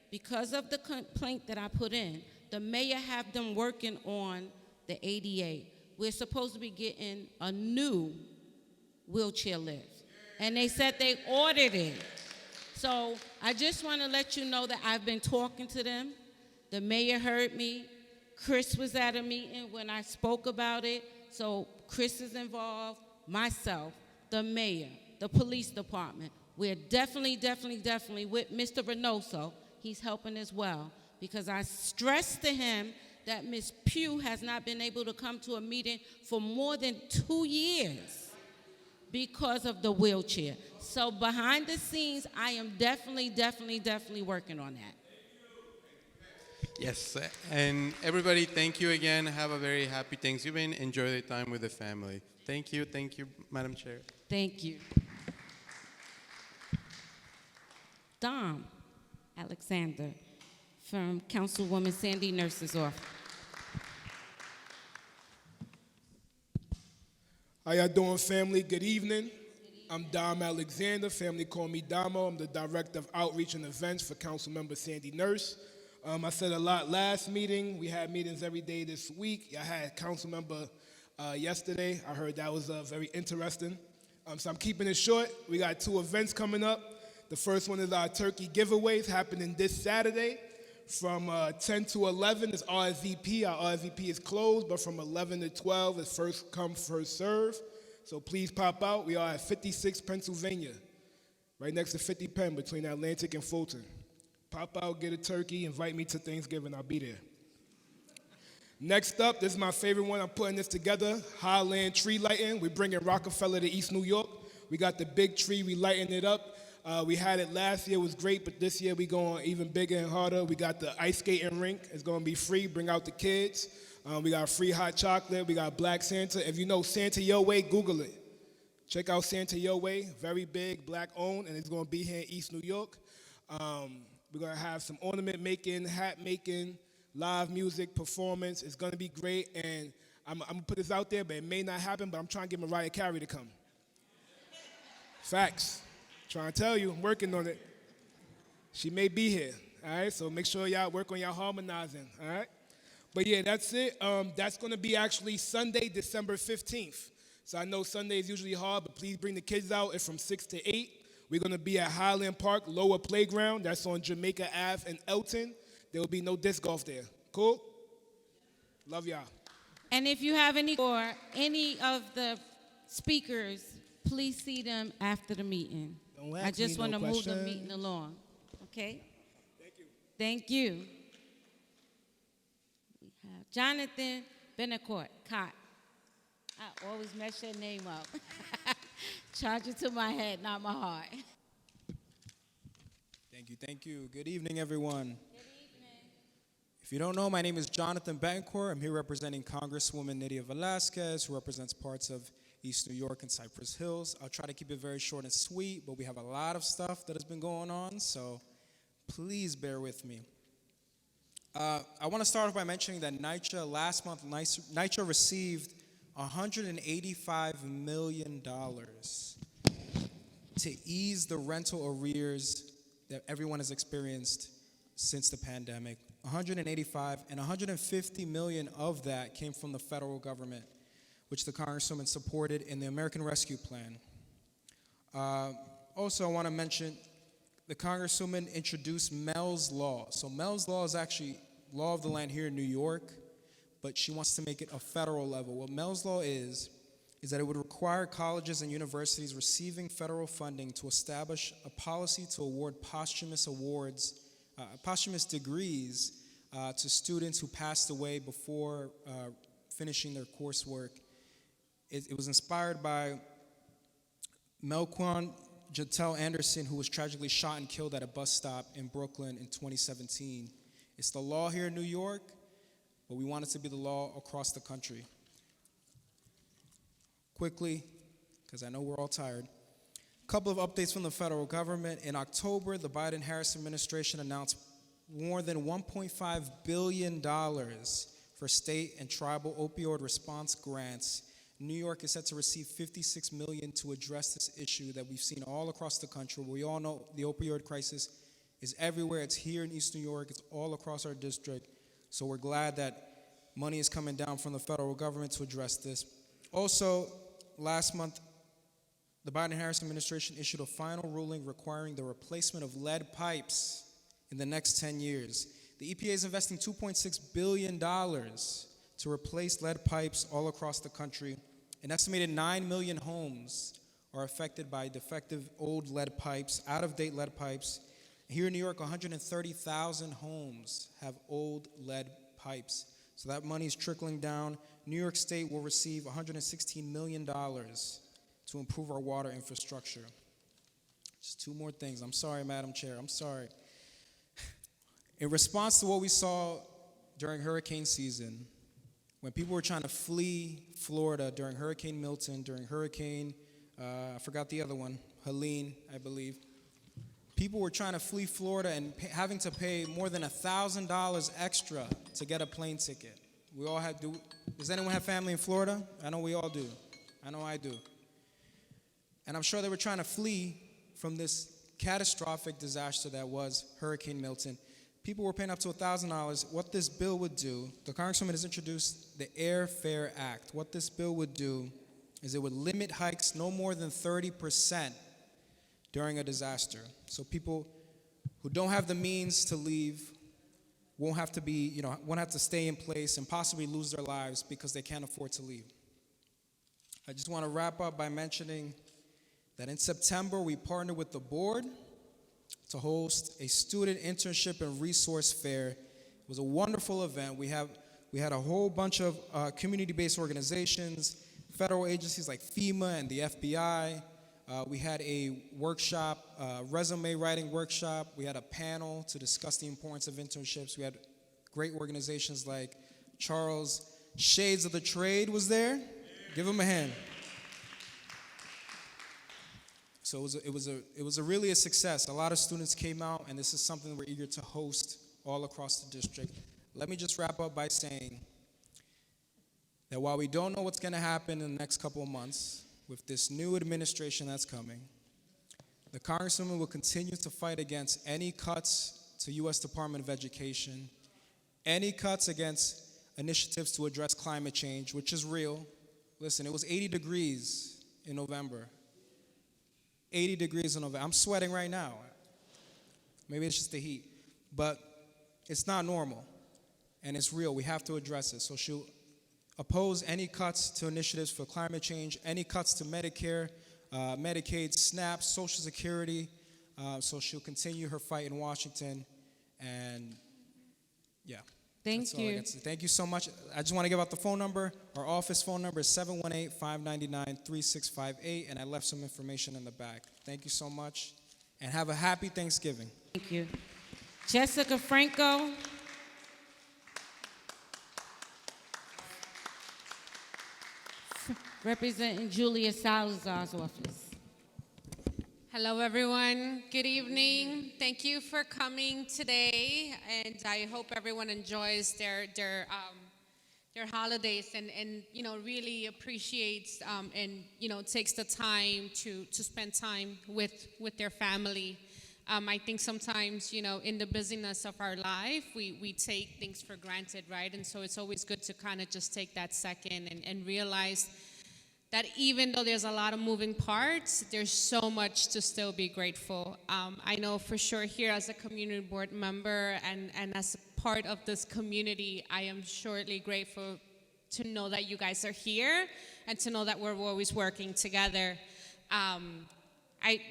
because of the complaint that I put in, the mayor have them working on the ADA. We're supposed to be getting a new wheelchair lift. And they said they ordered it. So I just want to let you know that I've been talking to them. The mayor heard me. Chris was at a meeting when I spoke about it. So Chris is involved, myself, the mayor, the police department. We're definitely with Mr. Reynoso. He's helping as well. Because I stressed to him that Ms. Pugh has not been able to come to a meeting for more than 2 years because of the wheelchair. So behind the scenes, I am definitely working on that. Yes, and everybody, thank you again. Have a very happy Thanksgiving. Enjoy the time with the family. Thank you, Madam Chair. Thank you. Dom Alexander from Councilwoman Sandy Nurse's office. How y'all doing, family? Good evening. I'm Dom Alexander. Family call me Damo. I'm the Director of Outreach and Events for Councilmember Sandy Nurse. I said a lot last meeting. We had meetings every day this week. I had Councilmember yesterday. I heard that was very interesting. So I'm keeping it short. We got 2 events coming up. The first one is our turkey giveaways happening this Saturday from 10 to 11 is RSVP. Our RSVP is closed, but from 11 to 12 is first come, first serve. So please pop out. We are at 56 Pennsylvania, right next to 50 Penn between Atlantic and Fulton. Pop out, get a turkey, invite me to Thanksgiving. I'll be there. Next up, this is my favorite one. I'm putting this together, Highland Tree Lighting. We're bringing Rockefeller to East New York. We got the big tree. We lighting it up. We had it last year. It was great, but this year we going even bigger and harder. We got the ice skating rink. It's going to be free. Bring out the kids. We got free hot chocolate. We got Black Santa. If you know Santa Your Way, Google it. Check out Santa Your Way. Very big, Black owned, and it's going to be here in East New York. We're going to have some ornament making, hat making, live music, performance. It's going to be great, and I'm going to put this out there, but it may not happen, but I'm trying to get Mariah Carey to come. Facts. Trying to tell you, I'm working on it. She may be here, all right? So make sure y'all work on y'all harmonizing, all right? But yeah, that's it. That's going to be actually Sunday, December 15th. So I know Sunday is usually hard, but please bring the kids out. It's from 6 to 8. We're going to be at Highland Park, Lower Playground. That's on Jamaica Ave and Elton. There will be no disc golf there. Cool? Love y'all. And if you have any or any of the speakers, please see them after the meeting. I just want to move the meeting along. Okay? Thank you. Thank you. We have Jonathan Benacourt, Cott. I always mess your name up. Charge it to my head, not my heart. Thank you. Good evening, everyone. Good evening. If you don't know, my name is Jonathan Betancourt. I'm here representing Congresswoman Nydia Velasquez, who represents parts of East New York and Cypress Hills. I'll try to keep it very short and sweet, but we have a lot of stuff that has been going on, so please bear with me. I want to start off by mentioning that last month, NYCHA received $185 million to ease the rental arrears that everyone has experienced since the pandemic. 185 and $150 million of that came from the federal government. which the Congresswoman supported in the American Rescue Plan. Also, I want to mention the Congresswoman introduced Mel's Law. So Mel's Law is actually law of the land here in New York, but she wants to make it a federal level. What Mel's Law is that it would require colleges and universities receiving federal funding to establish a policy to award posthumous degrees to students who passed away before finishing their coursework. It was inspired by Melquan Jatel Anderson, who was tragically shot and killed at a bus stop in Brooklyn in 2017. It's the law here in New York, but we want it to be the law across the country. Quickly, because I know we're all tired, a couple of updates from the federal government. In October, the Biden-Harris administration announced more than $1.5 billion for state and tribal opioid response grants. New York is set to receive $56 million to address this issue that we've seen all across the country. We all know the opioid crisis is everywhere. It's here in East New York. It's all across our district. So we're glad that money is coming down from the federal government to address this. Also, last month, the Biden-Harris administration issued a final ruling requiring the replacement of lead pipes in the next 10 years. The EPA is investing $2.6 billion to replace lead pipes all across the country. An estimated 9 million homes are affected by defective old lead pipes, out-of-date lead pipes. Here in New York, 130,000 homes have old lead pipes. So that money is trickling down. New York State will receive $116 million to improve our water infrastructure. Just two more things. I'm sorry, Madam Chair. I'm sorry. In response to what we saw during hurricane season, when people were trying to flee Florida during Hurricane Milton, during Hurricane, I forgot the other one, Helene, I believe. People were trying to flee Florida and having to pay more than $1,000 extra to get a plane ticket. We all had to. Does anyone have family in Florida? I know we all do. I know I do. And I'm sure they were trying to flee from this catastrophic disaster that was Hurricane Milton. People were paying up to $1,000. What this bill would do, the Congresswoman has introduced the Airfare Act. What this bill would do is it would limit hikes no more than 30% during a disaster. So people who don't have the means to leave won't have to stay in place and possibly lose their lives because they can't afford to leave. I just want to wrap up by mentioning that in September we partnered with the board to host a student internship and resource fair. It was a wonderful event. We had a whole bunch of community-based organizations, federal agencies like FEMA and the FBI. We had a workshop, resume writing workshop. We had a panel to discuss the importance of internships. We had great organizations like Charles Shades of the Trade was there. Give him a hand. So it was really a success. A lot of students came out, and this is something we're eager to host all across the district. Let me just wrap up by saying that while we don't know what's going to happen in the next couple of months with this new administration that's coming, the Congresswoman will continue to fight against any cuts to U.S. Department of Education, any cuts against initiatives to address climate change, which is real. Listen, it was 80 degrees in November. 80 degrees in November. I'm sweating right now. Maybe it's just the heat. But it's not normal, and it's real. We have to address it. So she'll oppose any cuts to initiatives for climate change, any cuts to Medicare, Medicaid, SNAP, Social Security. So she'll continue her fight in Washington. And yeah. Thank you. Thank you so much. I just want to give out the phone number. Our office phone number is 718-599-3658, and I left some information in the back. Thank you so much, and have a happy Thanksgiving. Thank you. Jessica Franco. Representing Julia Salazar's office. Hello, everyone. Good evening. Thank you for coming today, and I hope everyone enjoys their holidays and really appreciates and takes the time to spend time with their family. I think sometimes, in the busyness of our life, we take things for granted, right? And so it's always good to kind of just take that second and realize that even though there's a lot of moving parts, there's so much to still be grateful. I know for sure here as a community board member and as a part of this community, I am surely grateful to know that you guys are here and to know that we're always working together. I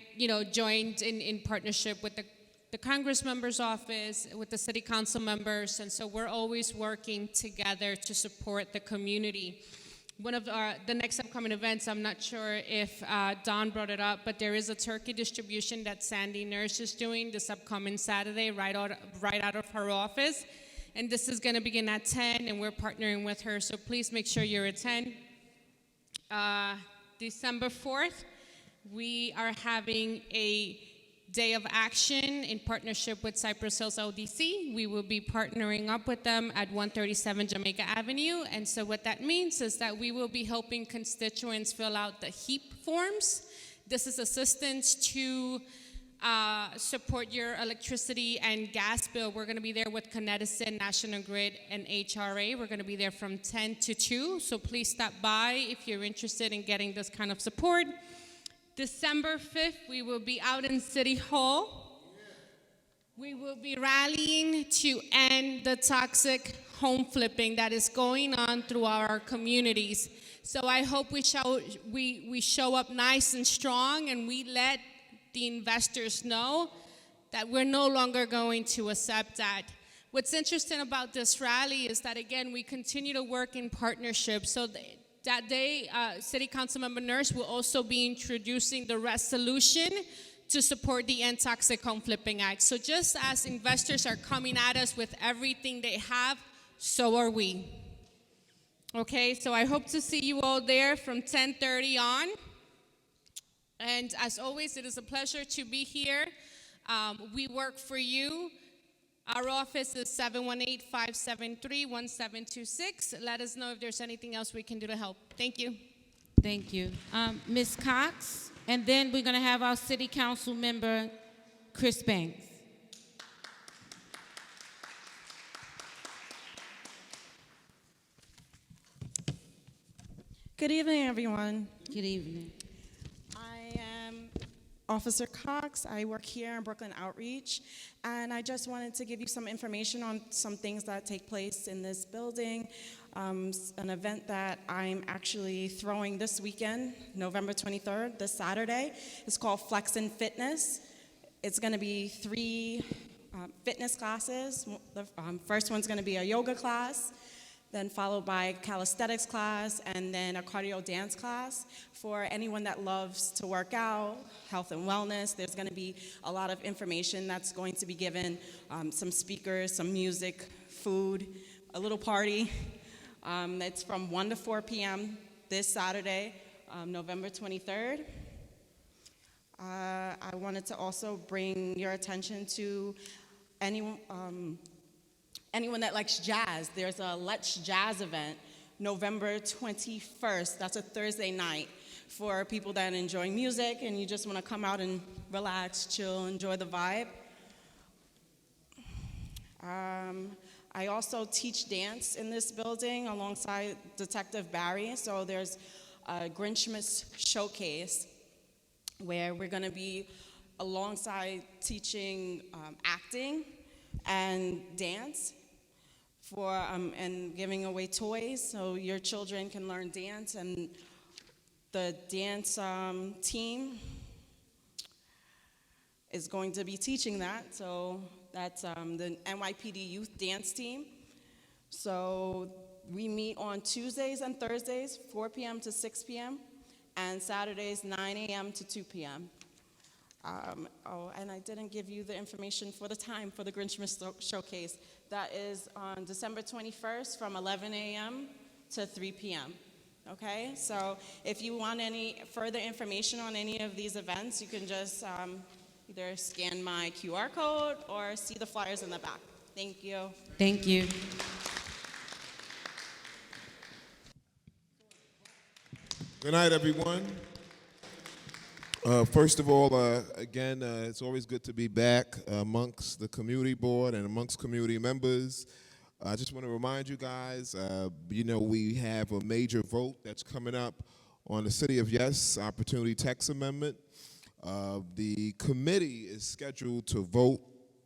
joined in partnership with the Congress member's office, with the city council members, and so we're always working together to support the community. One of the next upcoming events, I'm not sure if Dawn brought it up, but there is a turkey distribution that Sandy Nurse is doing this upcoming Saturday right out of her office. And this is going to begin at 10, and we're partnering with her, so please make sure you're at 10. December 4th, we are having a Day of Action in partnership with Cypress Hills LDC. We will be partnering up with them at 137 Jamaica Avenue. And so what that means is that we will be helping constituents fill out the HEAP forms. This is assistance to support your electricity and gas bill. We're going to be there with Connecticut, National Grid, and HRA. We're going to be there from 10 to 2. So please stop by if you're interested in getting this kind of support. December 5th, we will be out in City Hall. We will be rallying to end the toxic home flipping that is going on through our communities. So I hope we show up nice and strong, and we let the investors know that we're no longer going to accept that. What's interesting about this rally is that, again, we continue to work in partnership. So that day, City Councilmember Nurse will also be introducing the resolution to support the End Toxic Home Flipping Act. So just as investors are coming at us with everything they have, so are we. Okay, so I hope to see you all there from 10:30 on. And as always, it is a pleasure to be here. We work for you. Our office is 718-573-1726. Let us know if there's anything else we can do to help. Thank you. Thank you. Ms. Cox, and then we're going to have our city council member, Chris Banks. Good evening, everyone. Good evening. I am Officer Cox. I work here in Brooklyn Outreach, and I just wanted to give you some information on some things that take place in this building. An event that I'm actually throwing this weekend, November 23rd, this Saturday. It's called Flex and Fitness. It's going to be 3 fitness classes. The first one's going to be a yoga class, then followed by a calisthenics class, and then a cardio dance class. For anyone that loves to work out, health and wellness, there's going to be a lot of information that's going to be given, some speakers, some music, food, a little party. It's from 1 to 4 p.m. this Saturday, November 23rd. I wanted to also bring your attention to anyone that likes jazz. There's a Let's Jazz event, November 21st. That's a Thursday night for people that enjoy music and you just want to come out and relax, chill, enjoy the vibe. I also teach dance in this building alongside Detective Barry. So there's a Grinchmas showcase where we're going to be alongside teaching acting and dance and giving away toys so your children can learn dance. And the dance team is going to be teaching that. So that's the NYPD Youth Dance Team. So we meet on Tuesdays and Thursdays, 4 p.m. to 6 p.m., and Saturdays, 9 a.m. to 2 p.m. And I didn't give you the information for the time for the Grinchmas Showcase. That is on December 21st from 11 a.m. to 3 p.m. Okay, so if you want any further information on any of these events, you can just either scan my QR code or see the flyers in the back. Thank you. Thank you. Good night, everyone. First of all, again, it's always good to be back amongst the community board and amongst community members. I just want to remind you guys, we have a major vote that's coming up on the City of Yes Opportunity Tax Amendment. The committee is scheduled to vote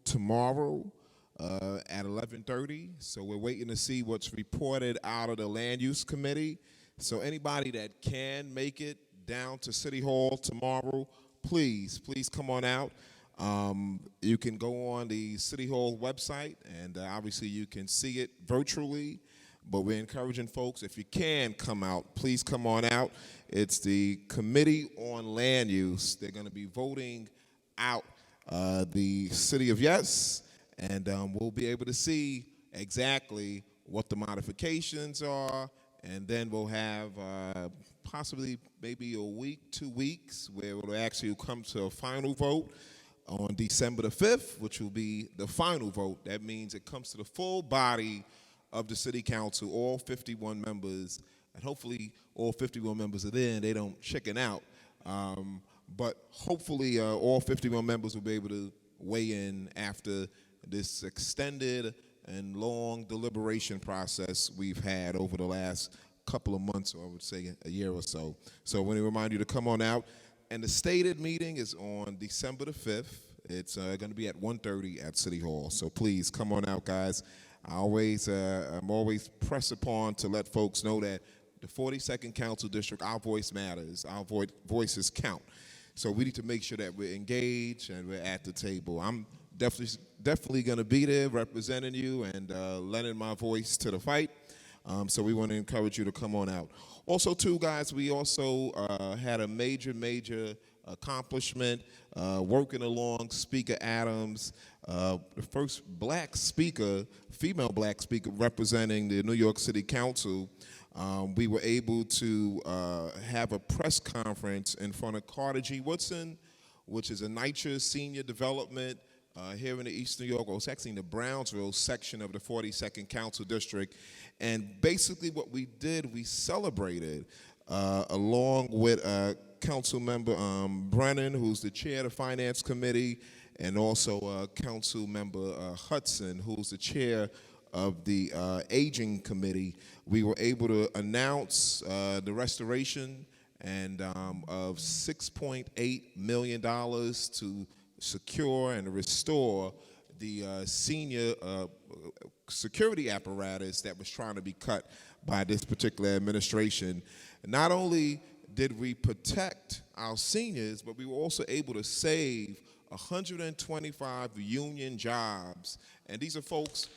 tomorrow at 11:30, so we're waiting to see what's reported out of the Land Use Committee. So anybody that can make it down to City Hall tomorrow, please come on out. You can go on the City Hall website, and obviously you can see it virtually, but we're encouraging folks, if you can come out, please come on out. It's the Committee on Land Use. They're going to be voting out the City of Yes, and we'll be able to see exactly what the modifications are, and then we'll have possibly maybe a week, 2 weeks, where it will actually come to a final vote on December the 5th, which will be the final vote. That means it comes to the full body of the City Council, all 51 members, and hopefully all 51 members are there and they don't chicken out. But hopefully all 51 members will be able to weigh in after this extended and long deliberation process we've had over the last couple of months, or I would say a year or so. So I want to remind you to come on out. And the stated meeting is on December the 5th. It's going to be at 1:30 at City Hall. So please come on out, guys. I'm always pressed upon to let folks know that the 42nd Council District, our voice matters. Our voices count. So we need to make sure that we're engaged and we're at the table. I'm definitely going to be there representing you and lending my voice to the fight. So we want to encourage you to come on out. Also, too, guys, we also had a major accomplishment working along Speaker Adams, the first female black speaker representing the New York City Council. We were able to have a press conference in front of Carter G. Woodson, which is a NYCHA senior development here in the East New York, or it's actually in the Brownsville section of the 42nd Council District. And basically what we did, we celebrated along with Council Member Brennan, who's the chair of the Finance Committee, and also Council Member Hudson, who's the chair of the Aging Committee. We were able to announce the restoration and of $6.8 million to secure and restore the senior security apparatus that was trying to be cut by this particular administration. Not only did we protect our seniors, but we were also able to save 125 union jobs. And these are folks,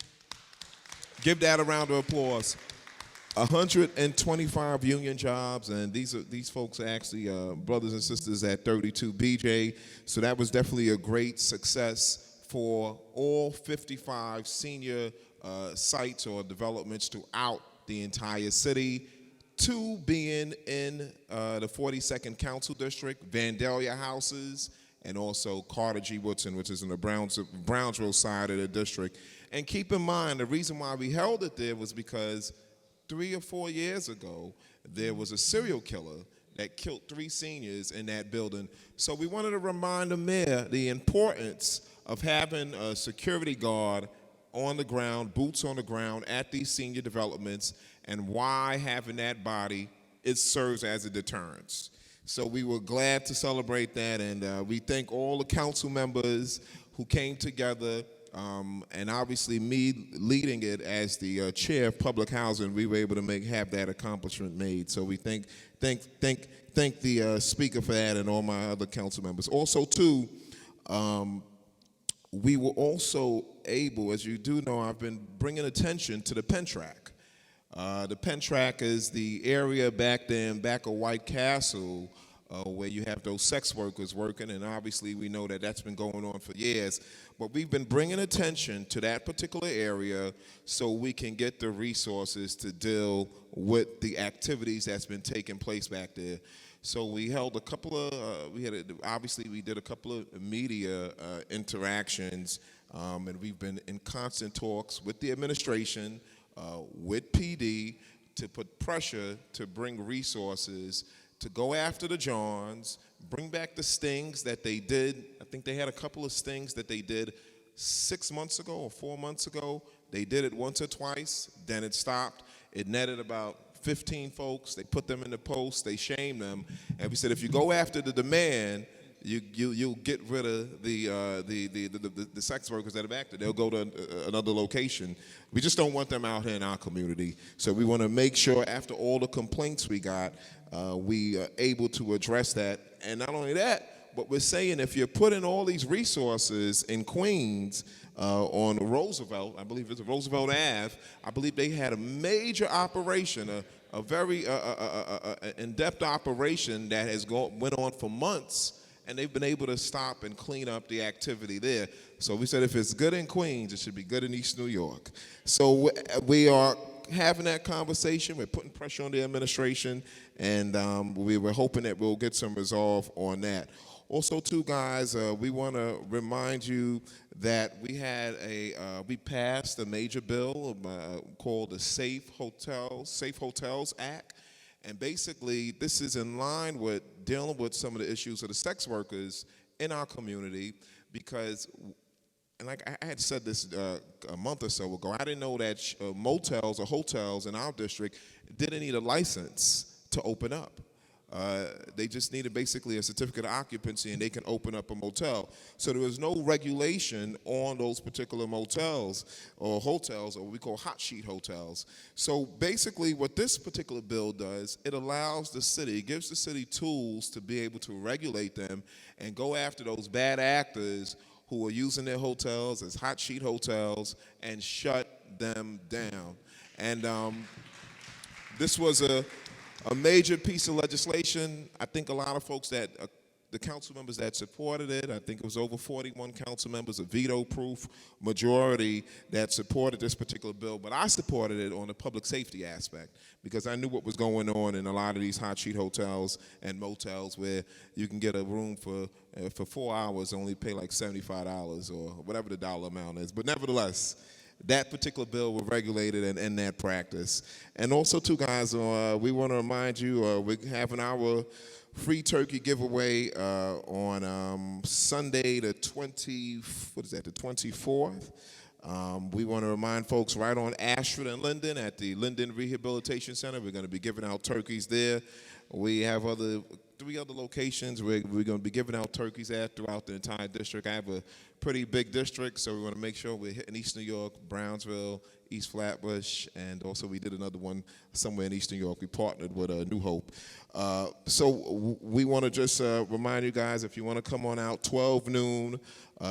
give that a round of applause. 125 union jobs, and these folks are actually brothers and sisters at 32 BJ. So that was definitely a great success for all 55 senior sites or developments throughout the entire city. 2 being in the 42nd Council District, Vandalia Houses, and also Carter G. Woodson, which is in the Brownsville side of the district. And keep in mind, the reason why we held it there was because 3 or 4 years ago, there was a serial killer that killed 3 seniors in that building. So we wanted to remind the mayor the importance of having a security guard on the ground, boots on the ground at these senior developments, and why having that body, it serves as a deterrence. So we were glad to celebrate that, and we thank all the council members who came together. And obviously me leading it as the chair of public housing, we were able to have that accomplishment made. So we thank the speaker for that and all my other council members. Also too, we were also able, as you do know, I've been bringing attention to the Penn Track. The Penn Track is the area back there in back of White Castle where you have those sex workers working, and obviously we know that that's been going on for years. But we've been bringing attention to that particular area so we can get the resources to deal with the activities that's been taking place back there. So we held a couple of, obviously we did a couple of media interactions, and we've been in constant talks with the administration, with PD, to put pressure to bring resources to go after the Johns, bring back the stings that they did. I think they had a couple of stings that they did 6 months ago or 4 months ago. They did it once or twice, then it stopped. It netted about 15 folks. They put them in the post, they shamed them, and we said if you go after the demand, you'll get rid of the sex workers that are back there. They'll go to another location. We just don't want them out here in our community. So we want to make sure after all the complaints we got, we are able to address that. And not only that, but we're saying if you're putting all these resources in Queens on Roosevelt, I believe it's Roosevelt Ave, I believe they had a major operation, a very in-depth operation that has went on for months, and they've been able to stop and clean up the activity there. So we said if it's good in Queens, it should be good in East New York. So we are having that conversation. We're putting pressure on the administration, and we were hoping that we'll get some resolve on that. Also, too, guys, we want to remind you that we passed a major bill called the Safe Hotels Act. And basically, this is in line with dealing with some of the issues of the sex workers in our community because, and like I had said this a month or so ago, I didn't know that motels or hotels in our district didn't need a license to open up. They just needed basically a certificate of occupancy and they can open up a motel. So there was no regulation on those particular motels or hotels, or what we call hot sheet hotels. So basically what this particular bill does, it allows the city, gives the city tools to be able to regulate them and go after those bad actors who are using their hotels as hot sheet hotels and shut them down. And this was a major piece of legislation. I think a lot of folks that, the council members that supported it, I think it was over 41 council members, a veto-proof majority that supported this particular bill, but I supported it on the public safety aspect because I knew what was going on in a lot of these hot sheet hotels and motels where you can get a room for 4 hours, only pay like $75 or whatever the dollar amount is, but nevertheless, that particular bill will regulate it and end that practice. And also, too, guys, we want to remind you we're having our free turkey giveaway on Sunday, the 24th. We want to remind folks right on Ashford and Linden at the Linden Rehabilitation Center. We're going to be giving out turkeys there. We have 3 other locations we're going to be giving out turkeys at throughout the entire district. I have a pretty big district, so we want to make sure we're hitting East New York, Brownsville, East Flatbush, and also we did another one somewhere in East New York. We partnered with New Hope. So we want to just remind you guys, if you want to come on out, 12 noon,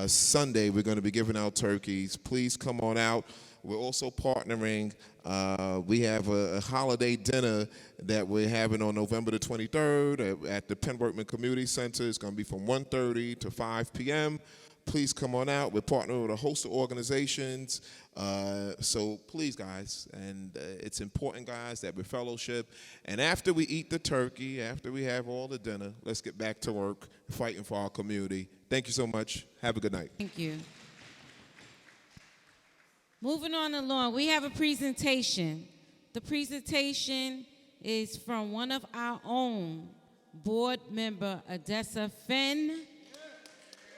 Sunday, we're going to be giving out turkeys. Please come on out. We're also partnering. We have a holiday dinner that we're having on November the 23rd at the Penn Workman Community Center. It's going to be from 1:30 to 5 p.m. Please come on out. We're partnering with a host of organizations. So please, guys, and it's important, guys, that we fellowship. And after we eat the turkey, after we have all the dinner, let's get back to work fighting for our community. Thank you so much. Have a good night. Thank you. Moving on along, we have a presentation. The presentation is from one of our own board member, Odessa Finn,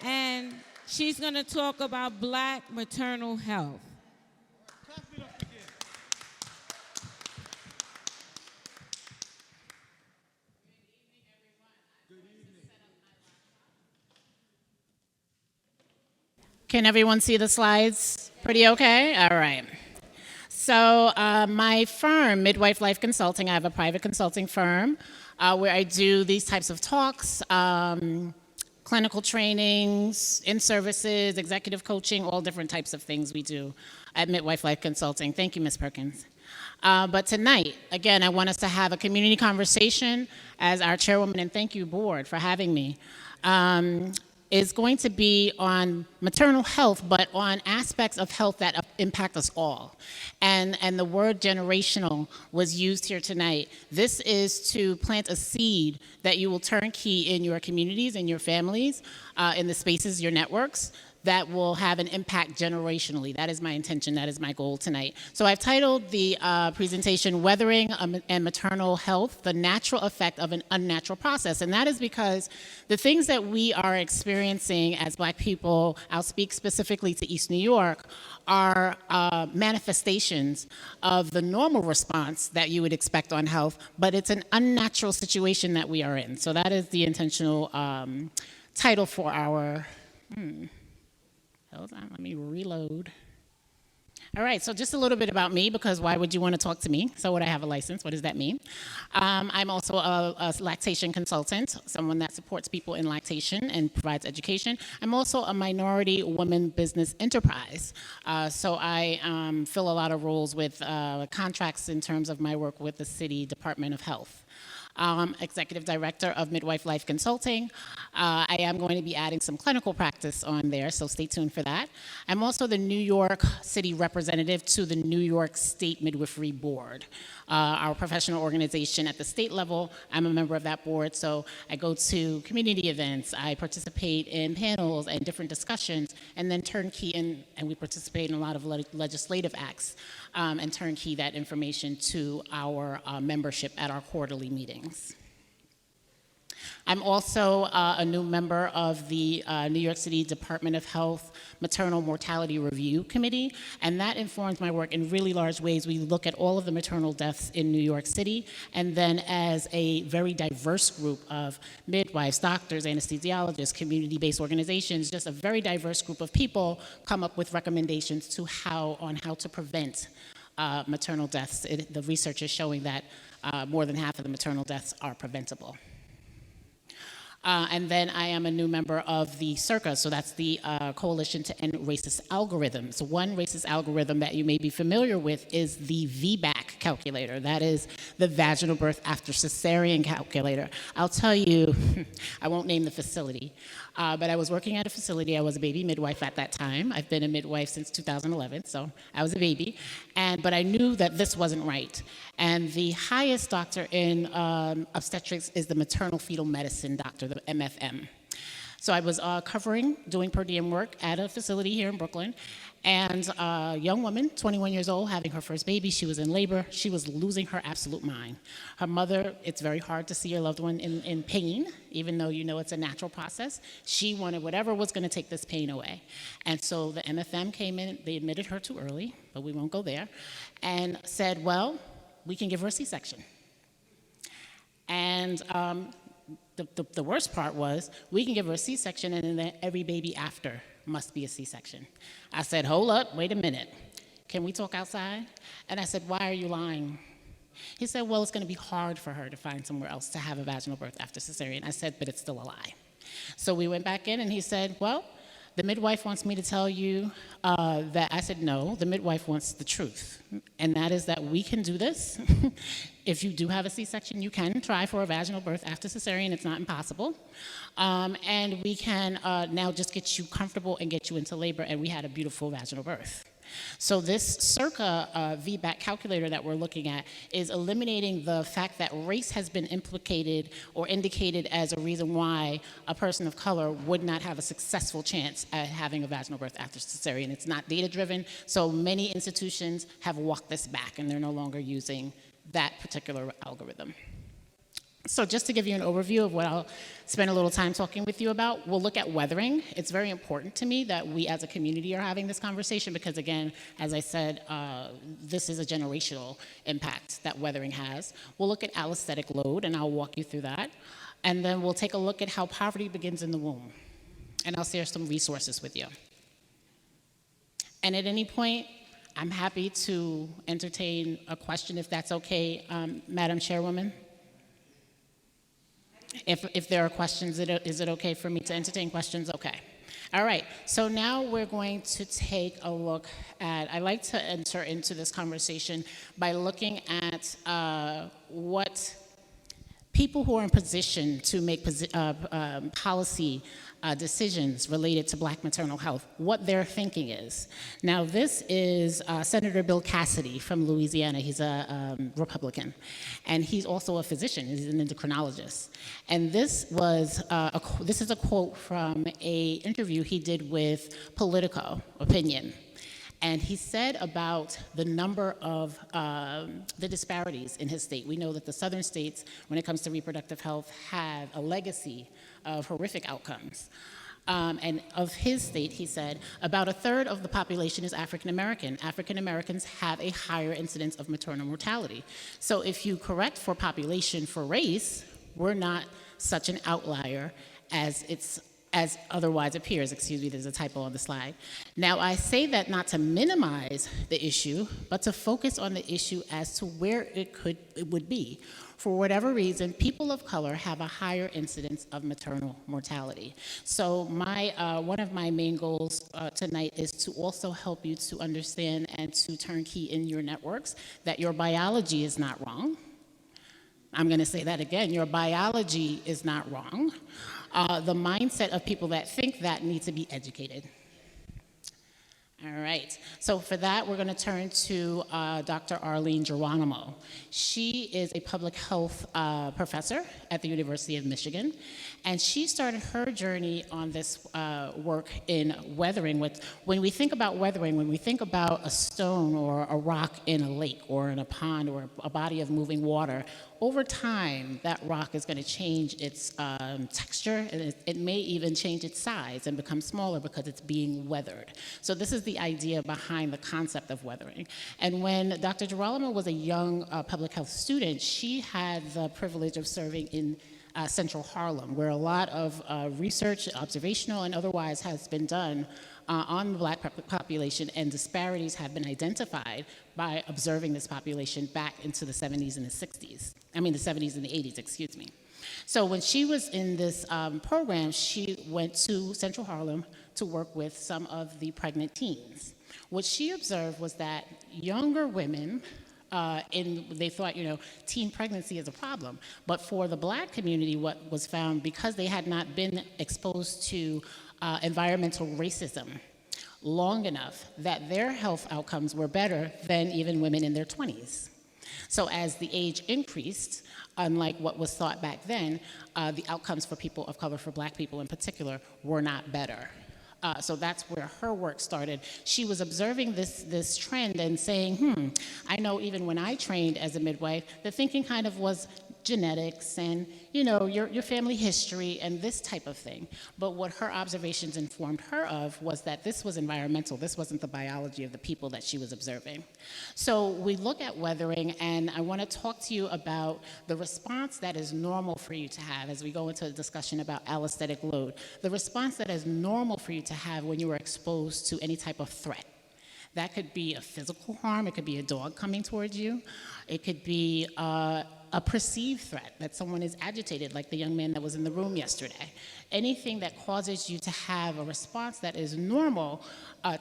and she's going to talk about Black maternal health. Can everyone see the slides? Pretty okay? All right. So my firm, Midwife Life Consulting, I have a private consulting firm where I do these types of talks, clinical trainings, in-services, executive coaching, all different types of things we do at Midwife Life Consulting. Thank you, Ms. Perkins. But tonight, again, I want us to have a community conversation as our chairwoman, and thank you, board, for having me. Is going to be on maternal health, but on aspects of health that impact us all. And the word generational was used here tonight. This is to plant a seed that you will turn key in your communities, in your families, in the spaces, your networks, that will have an impact generationally. That is my intention, that is my goal tonight. So I've titled the presentation, Weathering and Maternal Health, the Natural Effect of an Unnatural Process. And that is because the things that we are experiencing as Black people, I'll speak specifically to East New York, are manifestations of the normal response that you would expect on health, but it's an unnatural situation that we are in. So that is the intentional title for our, hold on, let me reload. All right, so just a little bit about me, because why would you want to talk to me? So would I have a license? What does that mean? I'm also a lactation consultant, someone that supports people in lactation and provides education. I'm also a minority woman business enterprise. So I fill a lot of roles with contracts in terms of my work with the City Department of Health. Executive Director of Midwife Life Consulting. I am going to be adding some clinical practice on there, so stay tuned for that. I'm also the New York City representative to the New York State Midwifery Board, our professional organization at the state level. I'm a member of that board, so I go to community events, I participate in panels and different discussions, and then turnkey and we participate in a lot of legislative acts and turnkey that information to our membership at our quarterly meetings. I'm also a new member of the New York City Department of Health Maternal Mortality Review Committee, and that informs my work in really large ways. We look at all of the maternal deaths in New York City, and then as a very diverse group of midwives, doctors, anesthesiologists, community-based organizations, just a very diverse group of people come up with recommendations on how to prevent maternal deaths. The research is showing that more than half of the maternal deaths are preventable. And then I am a new member of the CIRCA, so that's the Coalition to End Racist Algorithms. One racist algorithm that you may be familiar with is the VBAC calculator. That is the vaginal birth after cesarean calculator. I'll tell you, I won't name the facility, but I was working at a facility. I was a baby midwife at that time. I've been a midwife since 2011, so I was a baby. But I knew that this wasn't right. And the highest doctor in obstetrics is the maternal fetal medicine doctor, the MFM. So I was doing per diem work at a facility here in Brooklyn, and a young woman, 21 years old, having her first baby. She was in labor. She was losing her absolute mind. Her mother, it's very hard to see your loved one in pain, even though you know it's a natural process. She wanted whatever was going to take this pain away. And so the MFM came in. They admitted her too early, but we won't go there, and said, well, we can give her a C-section. And the worst part was, we can give her a C-section, and then every baby after must be a C-section. I said, hold up, wait a minute. Can we talk outside? And I said, why are you lying? He said, well, it's going to be hard for her to find somewhere else to have a vaginal birth after cesarean. I said, but it's still a lie. So we went back in, and he said, well, the midwife wants me to tell you that. I said, no, the midwife wants the truth. And that is that we can do this. If you do have a C-section, you can try for a vaginal birth after cesarean. It's not impossible. And we can now just get you comfortable and get you into labor. And we had a beautiful vaginal birth. So this CIRCA VBAC calculator that we're looking at is eliminating the fact that race has been implicated or indicated as a reason why a person of color would not have a successful chance at having a vaginal birth after cesarean. It's not data-driven, so many institutions have walked this back, and they're no longer using that particular algorithm. So just to give you an overview of what I'll spend a little time talking with you about, we'll look at weathering. It's very important to me that we as a community are having this conversation because, again, as I said, this is a generational impact that weathering has. We'll look at allostatic load, and I'll walk you through that. And then we'll take a look at how poverty begins in the womb. And I'll share some resources with you. And at any point, I'm happy to entertain a question if that's okay, Madam Chairwoman. If there are questions, is it okay for me to entertain questions? Okay. All right. So now we're going to take a look at, I like to enter into this conversation by looking at what people who are in position to make policy decisions related to black maternal health, what their thinking is. Now, this is Senator Bill Cassidy from Louisiana. He's a Republican, and he's also a physician. He's an endocrinologist. And this is a quote from a interview he did with Politico Opinion. And he said about the number of the disparities in his state. We know that the southern states, when it comes to reproductive health, have a legacy of horrific outcomes. And of his state, he said, about a third of the population is African American. African Americans have a higher incidence of maternal mortality. So if you correct for population for race, we're not such an outlier as otherwise appears. Excuse me, there's a typo on the slide. Now, I say that not to minimize the issue, but to focus on the issue as to where it would be. For whatever reason, people of color have a higher incidence of maternal mortality. So one of my main goals tonight is to also help you to understand and to turnkey in your networks that your biology is not wrong. I'm going to say that again. Your biology is not wrong. The mindset of people that think that need to be educated. All right. So for that, we're going to turn to Dr. Arlene Geronimo. She is a public health professor at the University of Michigan, and she started her journey on this work in weathering. When we think about weathering, when we think about a stone or a rock in a lake or in a pond or a body of moving water, over time, that rock is going to change its texture, and it may even change its size and become smaller because it's being weathered. So this is the idea behind the concept of weathering. And when Dr. Geronimo was a young public health student, she had the privilege of serving in Central Harlem, where a lot of research, observational and otherwise, has been done on the black population, and disparities have been identified by observing this population back into the 70s and the 60s. I mean, the 70s and the 80s, excuse me. So when she was in this program, she went to Central Harlem to work with some of the pregnant teens. What she observed was that younger women, they thought, teen pregnancy is a problem. But for the black community, what was found, because they had not been exposed to environmental racism long enough, that their health outcomes were better than even women in their 20s. So as the age increased, unlike what was thought back then, the outcomes for people of color, for black people in particular, were not better. So that's where her work started. She was observing this trend and saying, I know even when I trained as a midwife, the thinking kind of was genetics and, your family history and this type of thing. But what her observations informed her of was that this was environmental. This wasn't the biology of the people that she was observing. So we look at weathering, and I want to talk to you about the response that is normal for you to have as we go into a discussion about allostatic load. The response that is normal for you to have when you are exposed to any type of threat. That could be a physical harm. It could be a dog coming towards you. It could be a perceived threat, that someone is agitated, like the young man that was in the room yesterday. Anything that causes you to have a response that is normal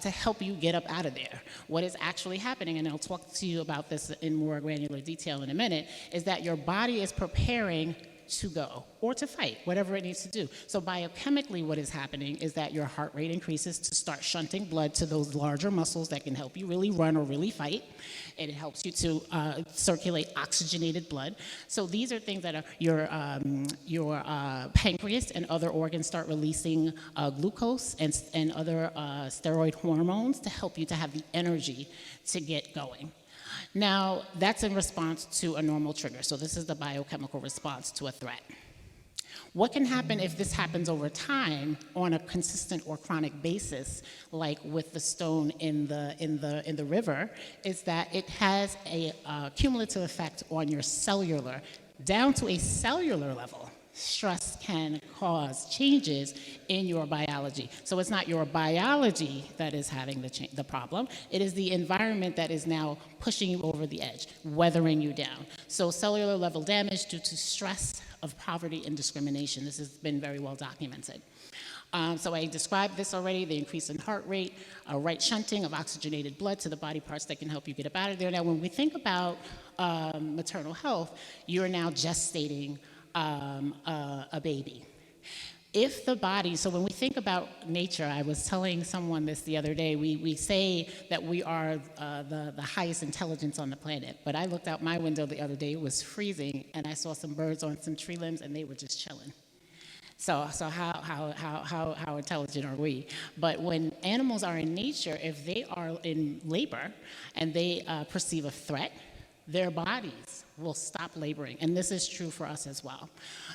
to help you get up out of there. What is actually happening, and I'll talk to you about this in more granular detail in a minute, is that your body is preparing to go or to fight, whatever it needs to do. So biochemically, what is happening is that your heart rate increases to start shunting blood to those larger muscles that can help you really run or really fight. It helps you to circulate oxygenated blood. So these are things that are your pancreas and other organs start releasing glucose and other steroid hormones to help you to have the energy to get going. Now, that's in response to a normal trigger. So this is the biochemical response to a threat. What can happen if this happens over time on a consistent or chronic basis, like with the stone in the river, is that it has a cumulative effect on your cellular, down to a cellular level. Stress can cause changes in your biology. So it's not your biology that is having the problem. It is the environment that is now pushing you over the edge, weathering you down. So cellular level damage due to stress of poverty and discrimination. This has been very well documented. So I described this already, the increase in heart rate, right shunting of oxygenated blood to the body parts that can help you get up out of there. Now, when we think about maternal health, you're now gestating a baby. If the body, so when we think about nature, I was telling someone this the other day, we say that we are the highest intelligence on the planet, but I looked out my window the other day, it was freezing, and I saw some birds on some tree limbs, and they were just chilling. So how intelligent are we? But when animals are in nature, if they are in labor and they perceive a threat, their bodies will stop laboring. And this is true for us as well.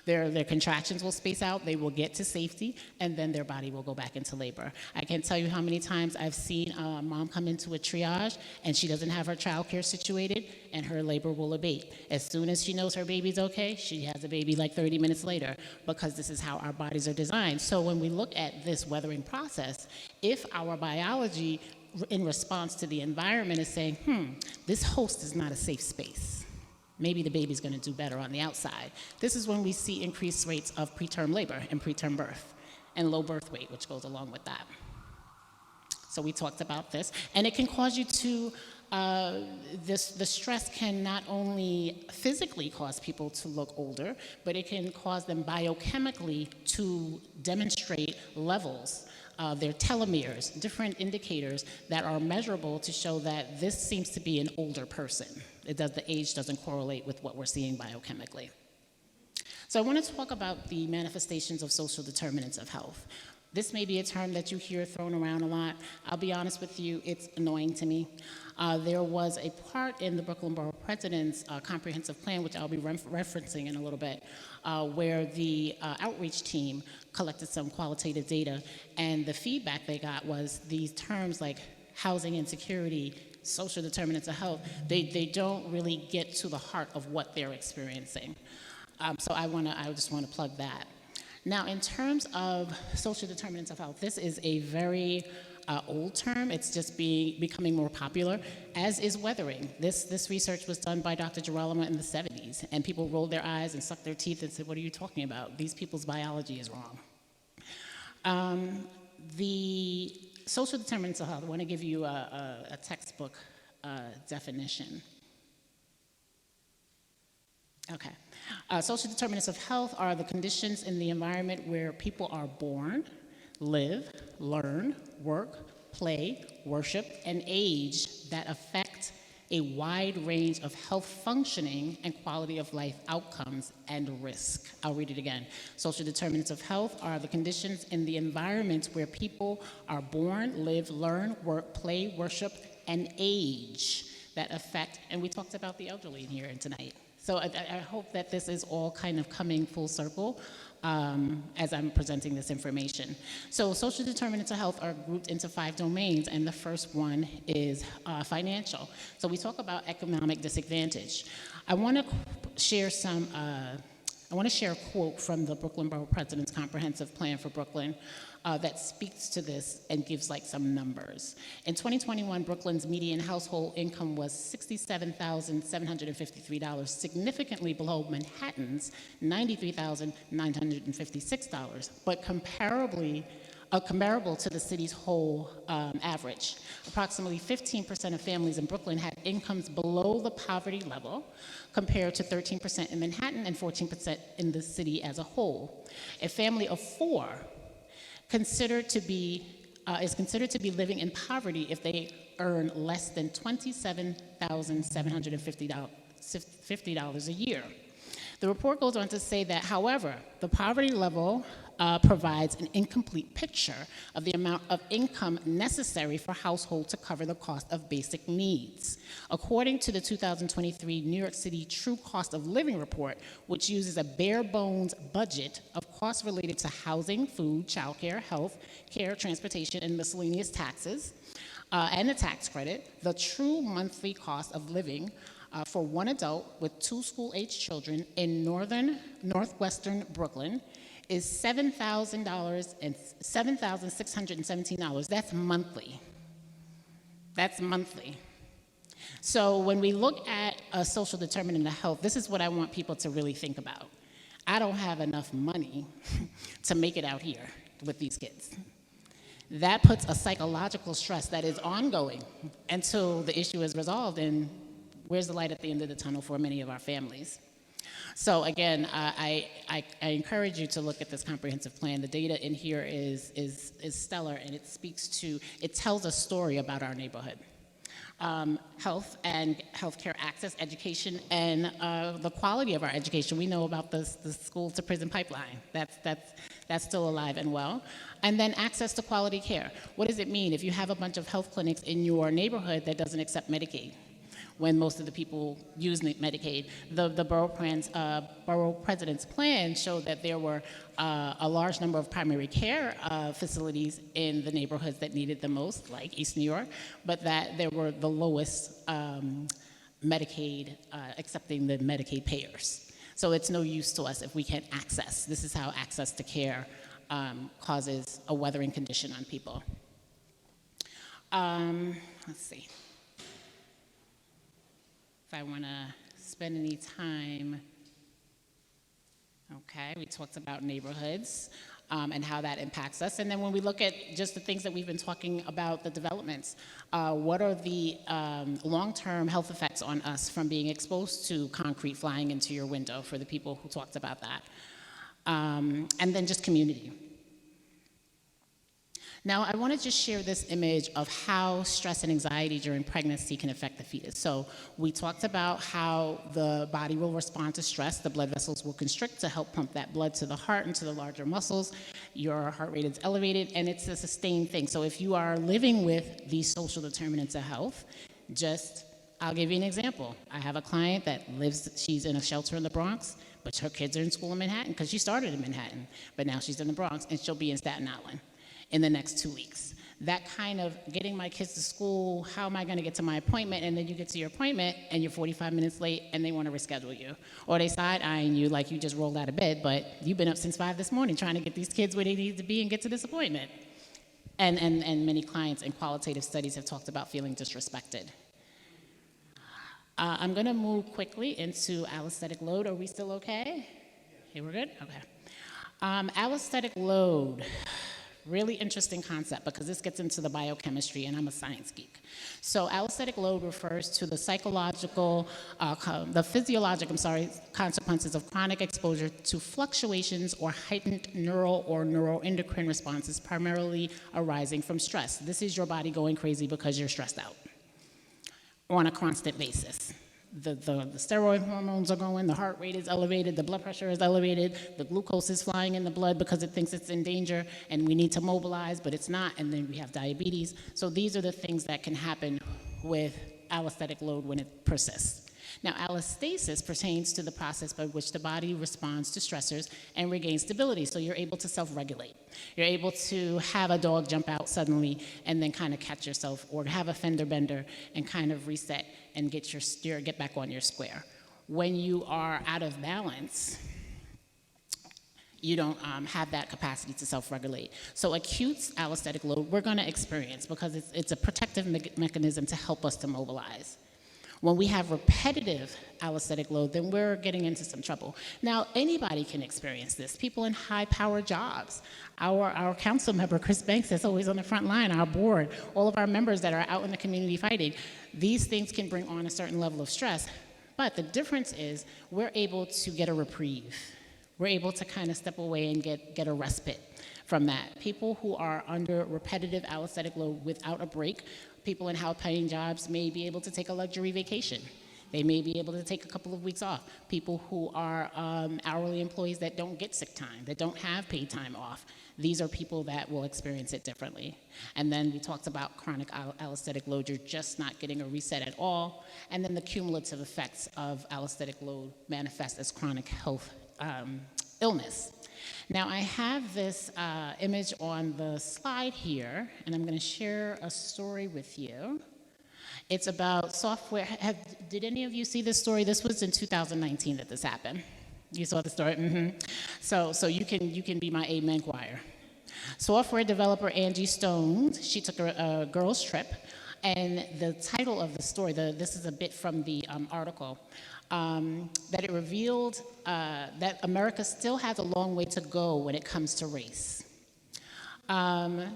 Their contractions will space out, they will get to safety, and then their body will go back into labor. I can't tell you how many times I've seen a mom come into a triage and she doesn't have her childcare situated and her labor will abate. As soon as she knows her baby's okay, she has a baby like 30 minutes later, because this is how our bodies are designed. So when we look at this weathering process, if our biology in response to the environment is saying, this host is not a safe space, maybe the baby's going to do better on the outside. This is when we see increased rates of preterm labor and preterm birth and low birth weight, which goes along with that. So we talked about this, and it can cause you to, the stress can not only physically cause people to look older, but it can cause them biochemically to demonstrate levels, their telomeres, different indicators that are measurable to show that this seems to be an older person. The age doesn't correlate with what we're seeing biochemically. So I want to talk about the manifestations of social determinants of health. This may be a term that you hear thrown around a lot. I'll be honest with you, it's annoying to me. There was a part in the Brooklyn Borough President's comprehensive plan, which I'll be referencing in a little bit, where the outreach team collected some qualitative data, and the feedback they got was these terms like housing insecurity, social determinants of health, they don't really get to the heart of what they're experiencing. So I just want to plug that. Now, in terms of social determinants of health, this is a very old term. It's just becoming more popular, as is weathering. This research was done by Dr. Girolamo in the 70s, and people rolled their eyes and sucked their teeth and said, what are you talking about? These people's biology is wrong. The social determinants of health, I want to give you a textbook definition. Okay. Social determinants of health are the conditions in the environment where people are born, live, learn, work, play, worship, and age that affect a wide range of health functioning and quality of life outcomes and risk. I'll read it again. Social determinants of health are the conditions in the environment where people are born, live, learn, work, play, worship, and age that affect, and we talked about the elderly in here tonight. So I hope that this is all kind of coming full circle as I'm presenting this information. So social determinants of health are grouped into 5 domains, and the first one is financial. So we talk about economic disadvantage. I want to share a quote from the Brooklyn Borough President's Comprehensive Plan for Brooklyn that speaks to this and gives like some numbers. In 2021, Brooklyn's median household income was $67,753, significantly below Manhattan's $93,956, but comparable to the city's whole average. Approximately 15% of families in Brooklyn had incomes below the poverty level, compared to 13% in Manhattan and 14% in the city as a whole. A family of 4 is considered to be living in poverty if they earn less than $27,750 a year. The report goes on to say that, however, the poverty level provides an incomplete picture of the amount of income necessary for households to cover the cost of basic needs. According to the 2023 New York City True Cost of Living Report, which uses a bare bones budget of costs related to housing, food, childcare, health care, transportation, and miscellaneous taxes, and a tax credit, the true monthly cost of living for one adult with 2 school-age children in northwestern Brooklyn is $7,617. That's monthly. That's monthly. So when we look at a social determinant of health, this is what I want people to really think about. I don't have enough money to make it out here with these kids. That puts a psychological stress that is ongoing until the issue is resolved, and where's the light at the end of the tunnel for many of our families? So again, I encourage you to look at this comprehensive plan. The data in here is stellar, and it tells a story about our neighborhood. Health and healthcare access, education, and the quality of our education. We know about the school to prison pipeline. That's still alive and well. And then access to quality care. What does it mean if you have a bunch of health clinics in your neighborhood that doesn't accept Medicaid, when most of the people use Medicaid? The borough president's plan showed that there were a large number of primary care facilities in the neighborhoods that needed the most, like East New York, but that there were the lowest Medicaid, accepting the Medicaid payers. So it's no use to us if we can't access. This is how access to care causes a weathering condition on people. Let's see. If I want to spend any time, okay, we talked about neighborhoods and how that impacts us. And then when we look at just the things that we've been talking about, the developments, what are the long-term health effects on us from being exposed to concrete flying into your window, for the people who talked about that? And then just community. Now, I want to just share this image of how stress and anxiety during pregnancy can affect the fetus. So we talked about how the body will respond to stress. The blood vessels will constrict to help pump that blood to the heart and to the larger muscles. Your heart rate is elevated, and it's a sustained thing. So if you are living with these social determinants of health, I'll give you an example. I have a client that she's in a shelter in the Bronx, but her kids are in school in Manhattan because she started in Manhattan, but now she's in the Bronx, and she'll be in Staten Island in the next 2 weeks. That kind of getting my kids to school, how am I gonna get to my appointment? And then you get to your appointment and you're 45 minutes late and they wanna reschedule you. Or they side-eyeing you like you just rolled out of bed, but you've been up since 5 this morning trying to get these kids where they need to be and get to this appointment. And many clients in qualitative studies have talked about feeling disrespected. I'm gonna move quickly into allostatic load. Are we still okay? Here, we're good? Okay. Allostatic load. Really interesting concept because this gets into the biochemistry, and I'm a science geek. So allostatic load refers to the physiologic consequences of chronic exposure to fluctuations or heightened neural or neuroendocrine responses primarily arising from stress. This is your body going crazy because you're stressed out on a constant basis. The steroid hormones are going, the heart rate is elevated, the blood pressure is elevated, the glucose is flying in the blood because it thinks it's in danger, and we need to mobilize, but it's not, and then we have diabetes. So these are the things that can happen with allostatic load when it persists. Now, allostasis pertains to the process by which the body responds to stressors and regains stability, so you're able to self-regulate. You're able to have a dog jump out suddenly and then kind of catch yourself, or have a fender bender and kind of reset and get back on your square. When you are out of balance, you don't have that capacity to self-regulate. So acute allostatic load we're going to experience because it's a protective mechanism to help us to mobilize. When we have repetitive allostatic load, then we're getting into some trouble. Now, anybody can experience this. People in high-powered jobs. Our council member, Chris Banks, that's always on the front line, our board, all of our members that are out in the community fighting. These things can bring on a certain level of stress. But the difference is we're able to get a reprieve. We're able to kind of step away and get a respite from that. People who are under repetitive allostatic load without a break, people in high-paying jobs may be able to take a luxury vacation. They may be able to take a couple of weeks off. People who are hourly employees that don't get sick time, that don't have paid time off, these are people that will experience it differently. And then we talked about chronic allostatic load. You're just not getting a reset at all. And then the cumulative effects of allostatic load manifest as chronic health illness. Now, I have this image on the slide here, and I'm going to share a story with you. It's about software. Did any of you see this story? This was in 2019 that this happened. You saw the story? Mm-hmm. So you can be my amen choir. Software developer Angie Stone, she took a girls' trip, and the title of the story, this is a bit from the article, that it revealed that America still has a long way to go when it comes to race. To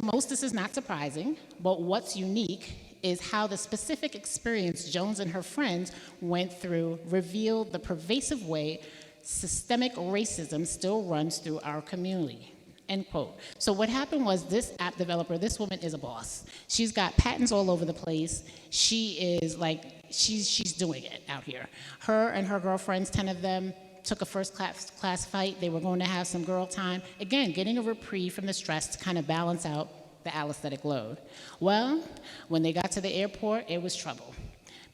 most, this is not surprising, but what's unique is how the specific experience Jones and her friends went through revealed the pervasive way systemic racism still runs through our community. End quote. So what happened was this app developer, this woman is a boss. She's got patents all over the place. She is like, she's doing it out here. Her and her girlfriends, 10 of them, took a first class fight. They were going to have some girl time. Again, getting a reprieve from the stress to kind of balance out the allostatic load. Well, when they got to the airport, it was trouble.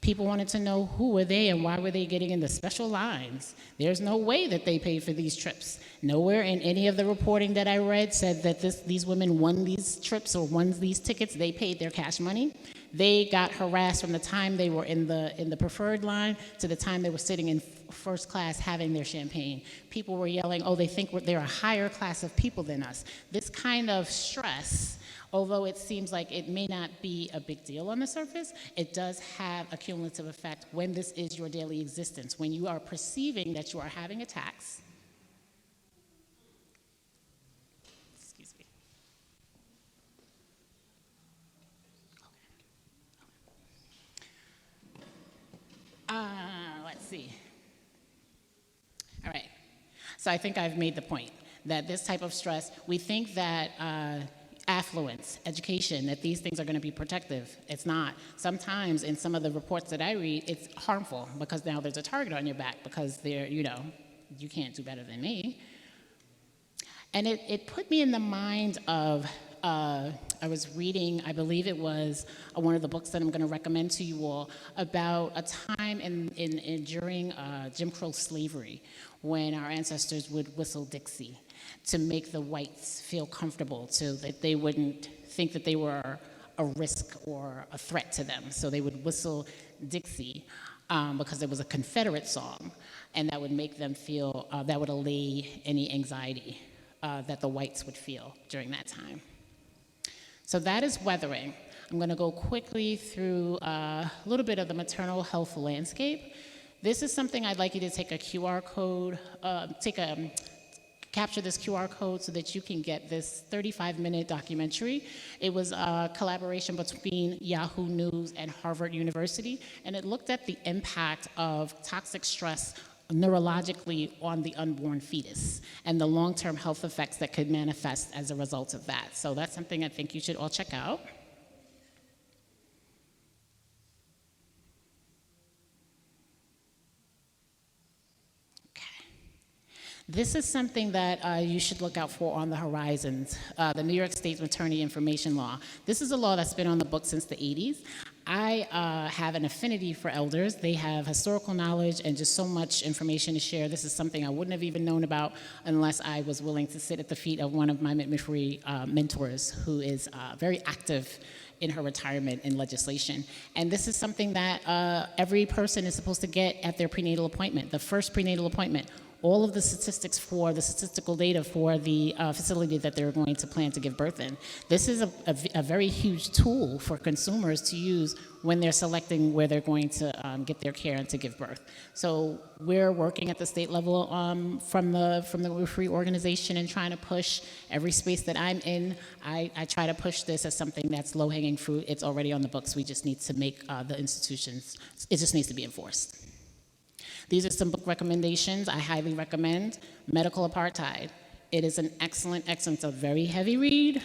People wanted to know who were they and why were they getting in the special lines. There's no way that they paid for these trips. Nowhere in any of the reporting that I read said that these women won these trips or won these tickets. They paid their cash money. They got harassed from the time they were in the preferred line to the time they were sitting in first class having their champagne. People were yelling, oh, they think they're a higher class of people than us. This kind of stress, although it seems like it may not be a big deal on the surface, it does have a cumulative effect when this is your daily existence. When you are perceiving that you are having attacks, excuse me. Let's see. All right. So I think I've made the point that this type of stress, we think that affluence, education, that these things are going to be protective. It's not. Sometimes in some of the reports that I read, it's harmful because now there's a target on your back because they're, you can't do better than me. And it put me in the mind of, I was reading, I believe it was one of the books that I'm going to recommend to you all, about a time during Jim Crow slavery when our ancestors would whistle Dixie to make the whites feel comfortable so that they wouldn't think that they were a risk or a threat to them. So they would whistle Dixie because it was a Confederate song, and that would make them feel, that would allay any anxiety that the whites would feel during that time. So that is weathering. I'm going to go quickly through a little bit of the maternal health landscape. This is something I'd like you to take a QR code, capture this QR code so that you can get this 35-minute documentary. It was a collaboration between Yahoo News and Harvard University, and it looked at the impact of toxic stress neurologically on the unborn fetus and the long-term health effects that could manifest as a result of that. So that's something I think you should all check out. This is something that you should look out for on the horizons, the New York State Maternity Information Law. This is a law that's been on the books since the 80s. I have an affinity for elders. They have historical knowledge and just so much information to share. This is something I wouldn't have even known about unless I was willing to sit at the feet of one of my midwifery mentors who is very active in her retirement in legislation. And this is something that every person is supposed to get at their prenatal appointment, the first prenatal appointment. All of the statistics for the statistical data for the facility that they're going to plan to give birth in. This is a very huge tool for consumers to use when they're selecting where they're going to get their care and to give birth. So we're working at the state level from the midwifery organization and trying to push every space that I'm in. I try to push this as something that's low-hanging fruit. It's already on the books. We just need to make the institutions, it just needs to be enforced. These are some book recommendations I highly recommend. Medical Apartheid. It is an excellent, it's a very heavy read,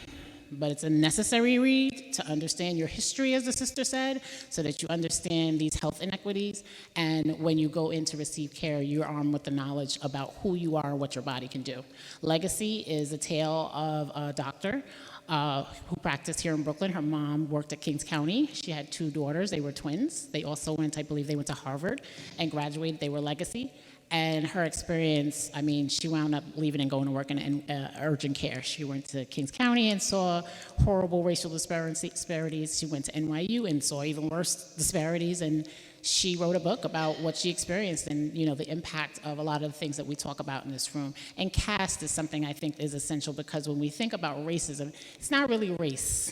but it's a necessary read to understand your history, as the sister said, so that you understand these health inequities. And when you go in to receive care, you're armed with the knowledge about who you are and what your body can do. Legacy is a tale of a doctor who practiced here in Brooklyn. Her mom worked at Kings County. She had 2 daughters. They were twins. They also went, I believe they went to Harvard and graduated. They were Legacy. And her experience, I mean, she wound up leaving and going to work in urgent care. She went to Kings County and saw horrible racial disparities. She went to NYU and saw even worse disparities. And she wrote a book about what she experienced and, the impact of a lot of the things that we talk about in this room. And caste is something I think is essential because when we think about racism, it's not really race.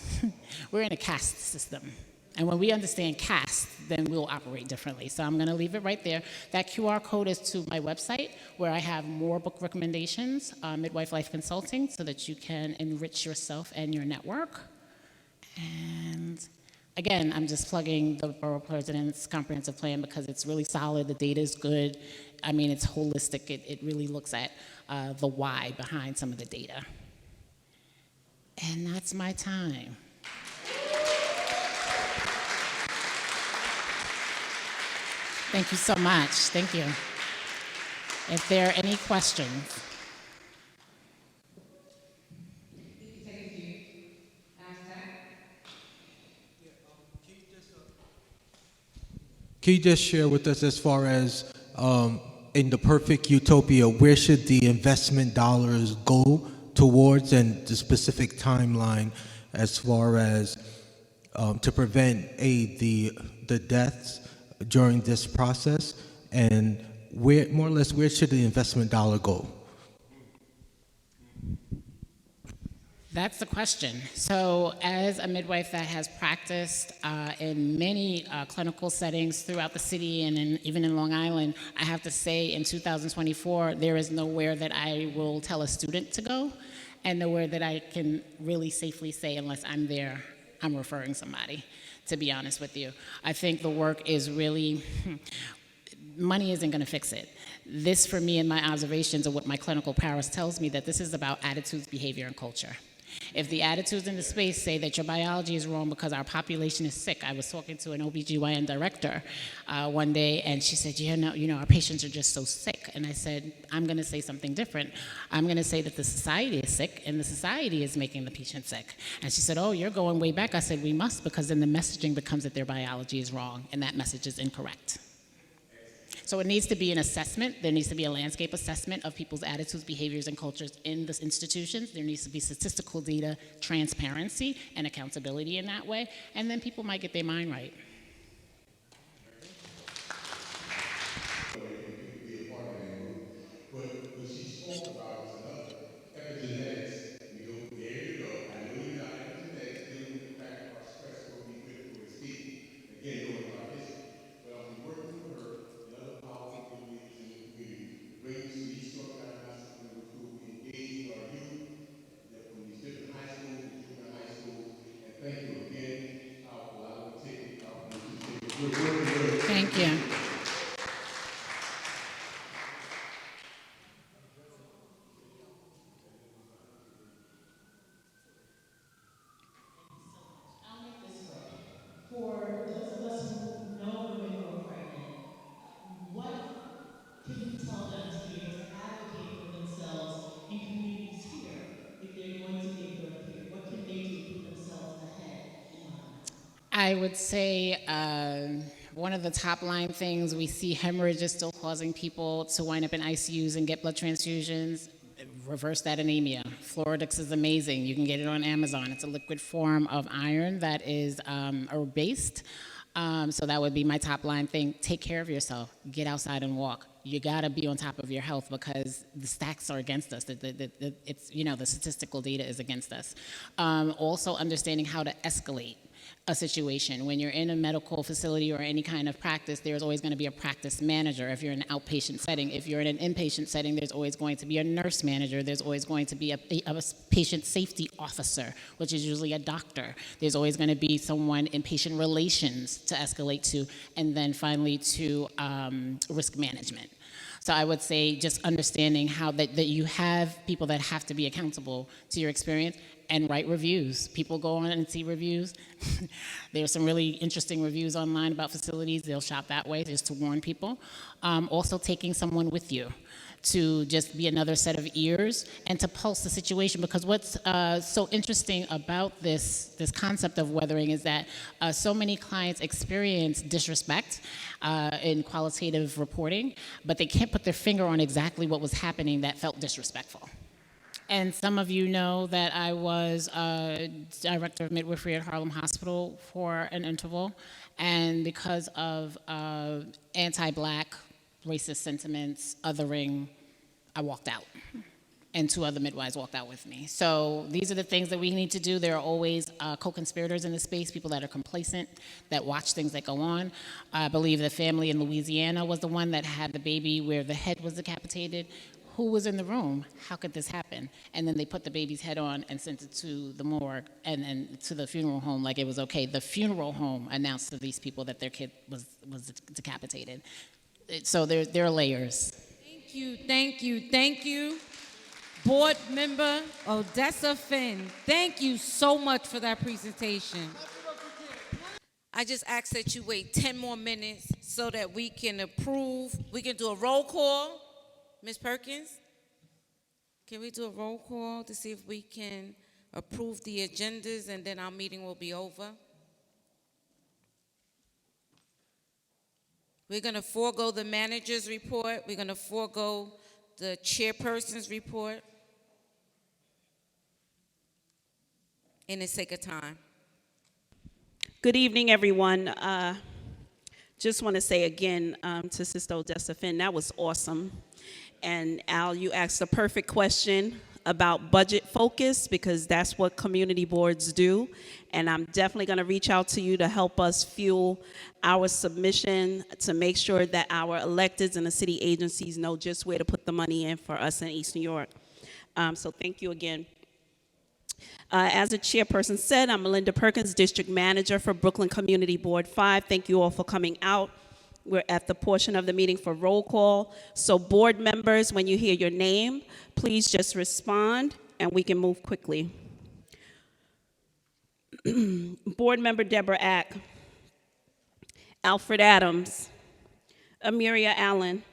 We're in a caste system. And when we understand caste, then we'll operate differently. So I'm going to leave it right there. That QR code is to my website, where I have more book recommendations, Midwife Life Consulting, so that you can enrich yourself and your network. And again, I'm just plugging the borough president's comprehensive plan because it's really solid. The data is good. I mean, it's holistic. It really looks at the why behind some of the data. And that's my time. Thank you so much. Thank you. If there are any questions. Can you just share with us as far as in the perfect utopia, where should the investment dollars go towards and the specific timeline as far as to prevent the deaths during this process, and where more or less where should the investment dollar go? That's the question. So as a midwife that has practiced in many clinical settings throughout the city and even in Long Island, I have to say in 2024, there is nowhere that I will tell a student to go and nowhere that I can really safely say unless I'm there, I'm referring somebody, to be honest with you. I think the work is really, money isn't gonna fix it. This for me and my observations of what my clinical prowess tells me that this is about attitudes, behavior, and culture. If the attitudes in the space say that your biology is wrong because our population is sick, I was talking to an OBGYN director one day, and she said, our patients are just so sick. And I said, I'm going to say something different. I'm going to say that the society is sick, and the society is making the patient sick. And she said, oh, you're going way back. I said, we must, because then the messaging becomes that their biology is wrong, and that message is incorrect. So it needs to be an assessment. There needs to be a landscape assessment of people's attitudes, behaviors, and cultures in the institutions. There needs to be statistical data, transparency, and accountability in that way. And then people might get their mind right. But what she spoke about was another epigenetics. We go, there you go. I know you got epigenetics dealing with the fact of our stress, what we went through as speaking. Again, knowing our history. But I'll be working with her and other powerful leaders in the community to bring this to East York Diagnostic Clinical School, be engaged with our youth from these different high schools, the junior high schools. And thank you again for allowing me to take the opportunity. Thank you. For those of us who know women who are pregnant, what can you tell them to be able to advocate for themselves in communities here if they're going to give birth here? What can they do to put themselves ahead in line? I would say one of the top line things, we see hemorrhages still causing people to wind up in ICUs and get blood transfusions. Reverse that anemia. Floridix is amazing. You can get it on Amazon. It's a liquid form of iron that is herb-based. So that would be my top line thing. Take care of yourself. Get outside and walk. You gotta be on top of your health because the stats are against us. It's, the statistical data is against us. Also understanding how to escalate a situation. When you're in a medical facility or any kind of practice, there's always going to be a practice manager. If you're in an outpatient setting, if you're in an inpatient setting, there's always going to be a nurse manager. There's always going to be a patient safety officer, which is usually a doctor. There's always going to be someone in patient relations to escalate to, and then finally to risk management. So I would say just understanding how that you have people that have to be accountable to your experience and write reviews. People go on and see reviews. There's some really interesting reviews online about facilities. They'll shop that way just to warn people. Also taking someone with you to just be another set of ears and to pulse the situation, because what's so interesting about this concept of weathering is that so many clients experience disrespect in qualitative reporting, but they can't put their finger on exactly what was happening that felt disrespectful. And some of you know that I was director of midwifery at Harlem Hospital for an interval, and because of anti-Black, racist sentiments, othering, I walked out. And 2 other midwives walked out with me. So these are the things that we need to do. There are always co-conspirators in the space, people that are complacent, that watch things that go on. I believe the family in Louisiana was the one that had the baby where the head was decapitated. who was in the room? How could this happen? And then they put the baby's head on and sent it to the morgue and to the funeral home like it was okay. The funeral home announced to these people that their kid was decapitated. So there are layers. Thank you, thank you, thank you. Board member Odessa Finn, thank you so much for that presentation. I just ask that you wait 10 more minutes so that we can approve. We can do a roll call. Ms. Perkins, can we do a roll call to see if we can approve the agendas and then our meeting will be over? We're going to forego the manager's report. We're going to forego the chairperson's report in the sake of time. Good evening, everyone. Just want to say again to Sister Odessa Finn, that was awesome. And Al, you asked the perfect question about budget focus because that's what community boards do. And I'm definitely going to reach out to you to help us fuel our submission to make sure that our electeds and the city agencies know just where to put the money in for us in East New York. So thank you again. As the chairperson said, I'm Melinda Perkins, District Manager for Brooklyn Community Board 5. Thank you all for coming out. We're at the portion of the meeting for roll call. So board members, when you hear your name, please just respond and we can move quickly. Board member Deborah Ack, Alfred Adams, Amiria Allen,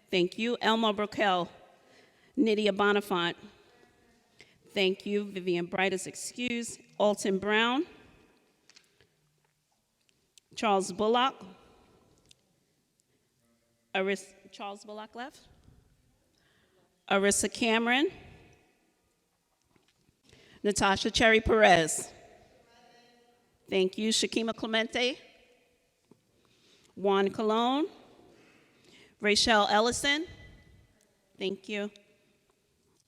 thank you. Elma Burkell, Nydia Bonifant, thank you. Vivian Bright is excused. Alton Brown, Charles Bullock, Charles Bullock left. Arissa Cameron, Natasha Cherry Perez, thank you. Shakima Clemente, Juan Colon, Rachel Ellison, thank you.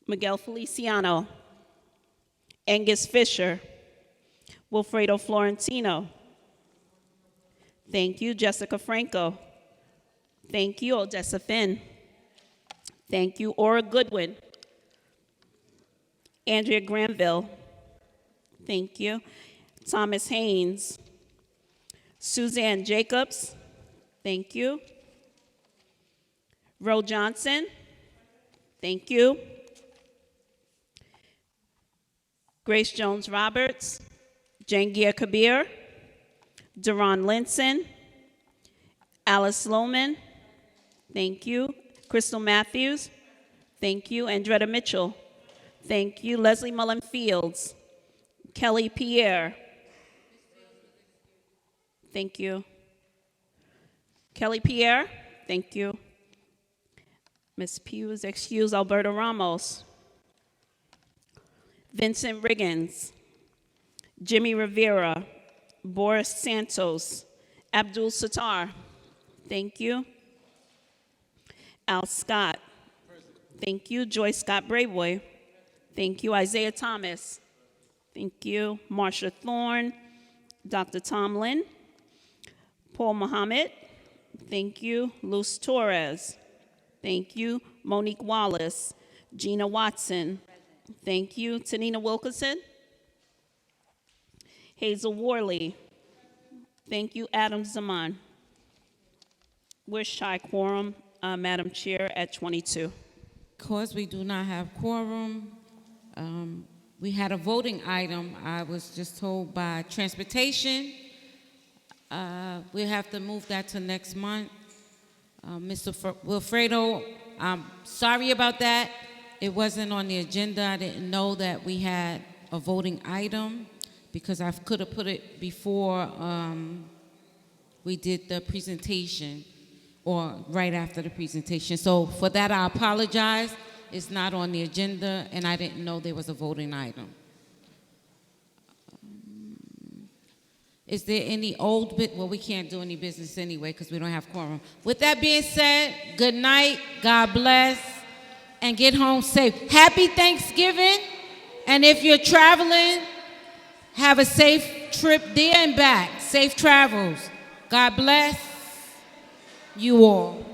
Miguel Feliciano, Angus Fisher, Wilfredo Florentino, thank you. Jessica Franco, thank you. Odessa Finn, thank you. Aura Goodwin, Andrea Granville, thank you. Thomas Haynes, Suzanne Jacobs, thank you. Ro Johnson, thank you. Grace Jones Roberts, Jangir Kabir, Deron Linson, Alice Lohman, thank you. Crystal Matthews, thank you. Andretta Mitchell, thank you. Leslie Mullen Fields, Kelly Pierre, thank you. Kelly Pierre, thank you. Ms. Pugh is excused. Alberto Ramos, Vincent Riggins, Jimmy Rivera, Boris Santos, Abdul Sattar, thank you. Al Scott, thank you. Joyce Scott Brayboy, thank you. Isaiah Thomas, thank you. Marsha Thorne, Dr. Tomlin, Paul Muhammad, thank you. Luz Torres, thank you. Monique Wallace, Gina Watson, thank you. Tanina Wilkinson, Hazel Worley, thank you. Adam Zaman. We're shy quorum, Madam Chair, at 22. Because we do not have quorum, we had a voting item. I was just told by transportation. We'll have to move that to next month. Mr. Wilfredo, I'm sorry about that. It wasn't on the agenda. I didn't know that we had a voting item because I could have put it before we did the presentation or right after the presentation. So for that, I apologize. It's not on the agenda, and I didn't know there was a voting item. Is there any old bit? Well, we can't do any business anyway because we don't have quorum. With that being said, good night, God bless, and get home safe. Happy Thanksgiving, and if you're traveling, have a safe trip there and back. Safe travels. God bless you all.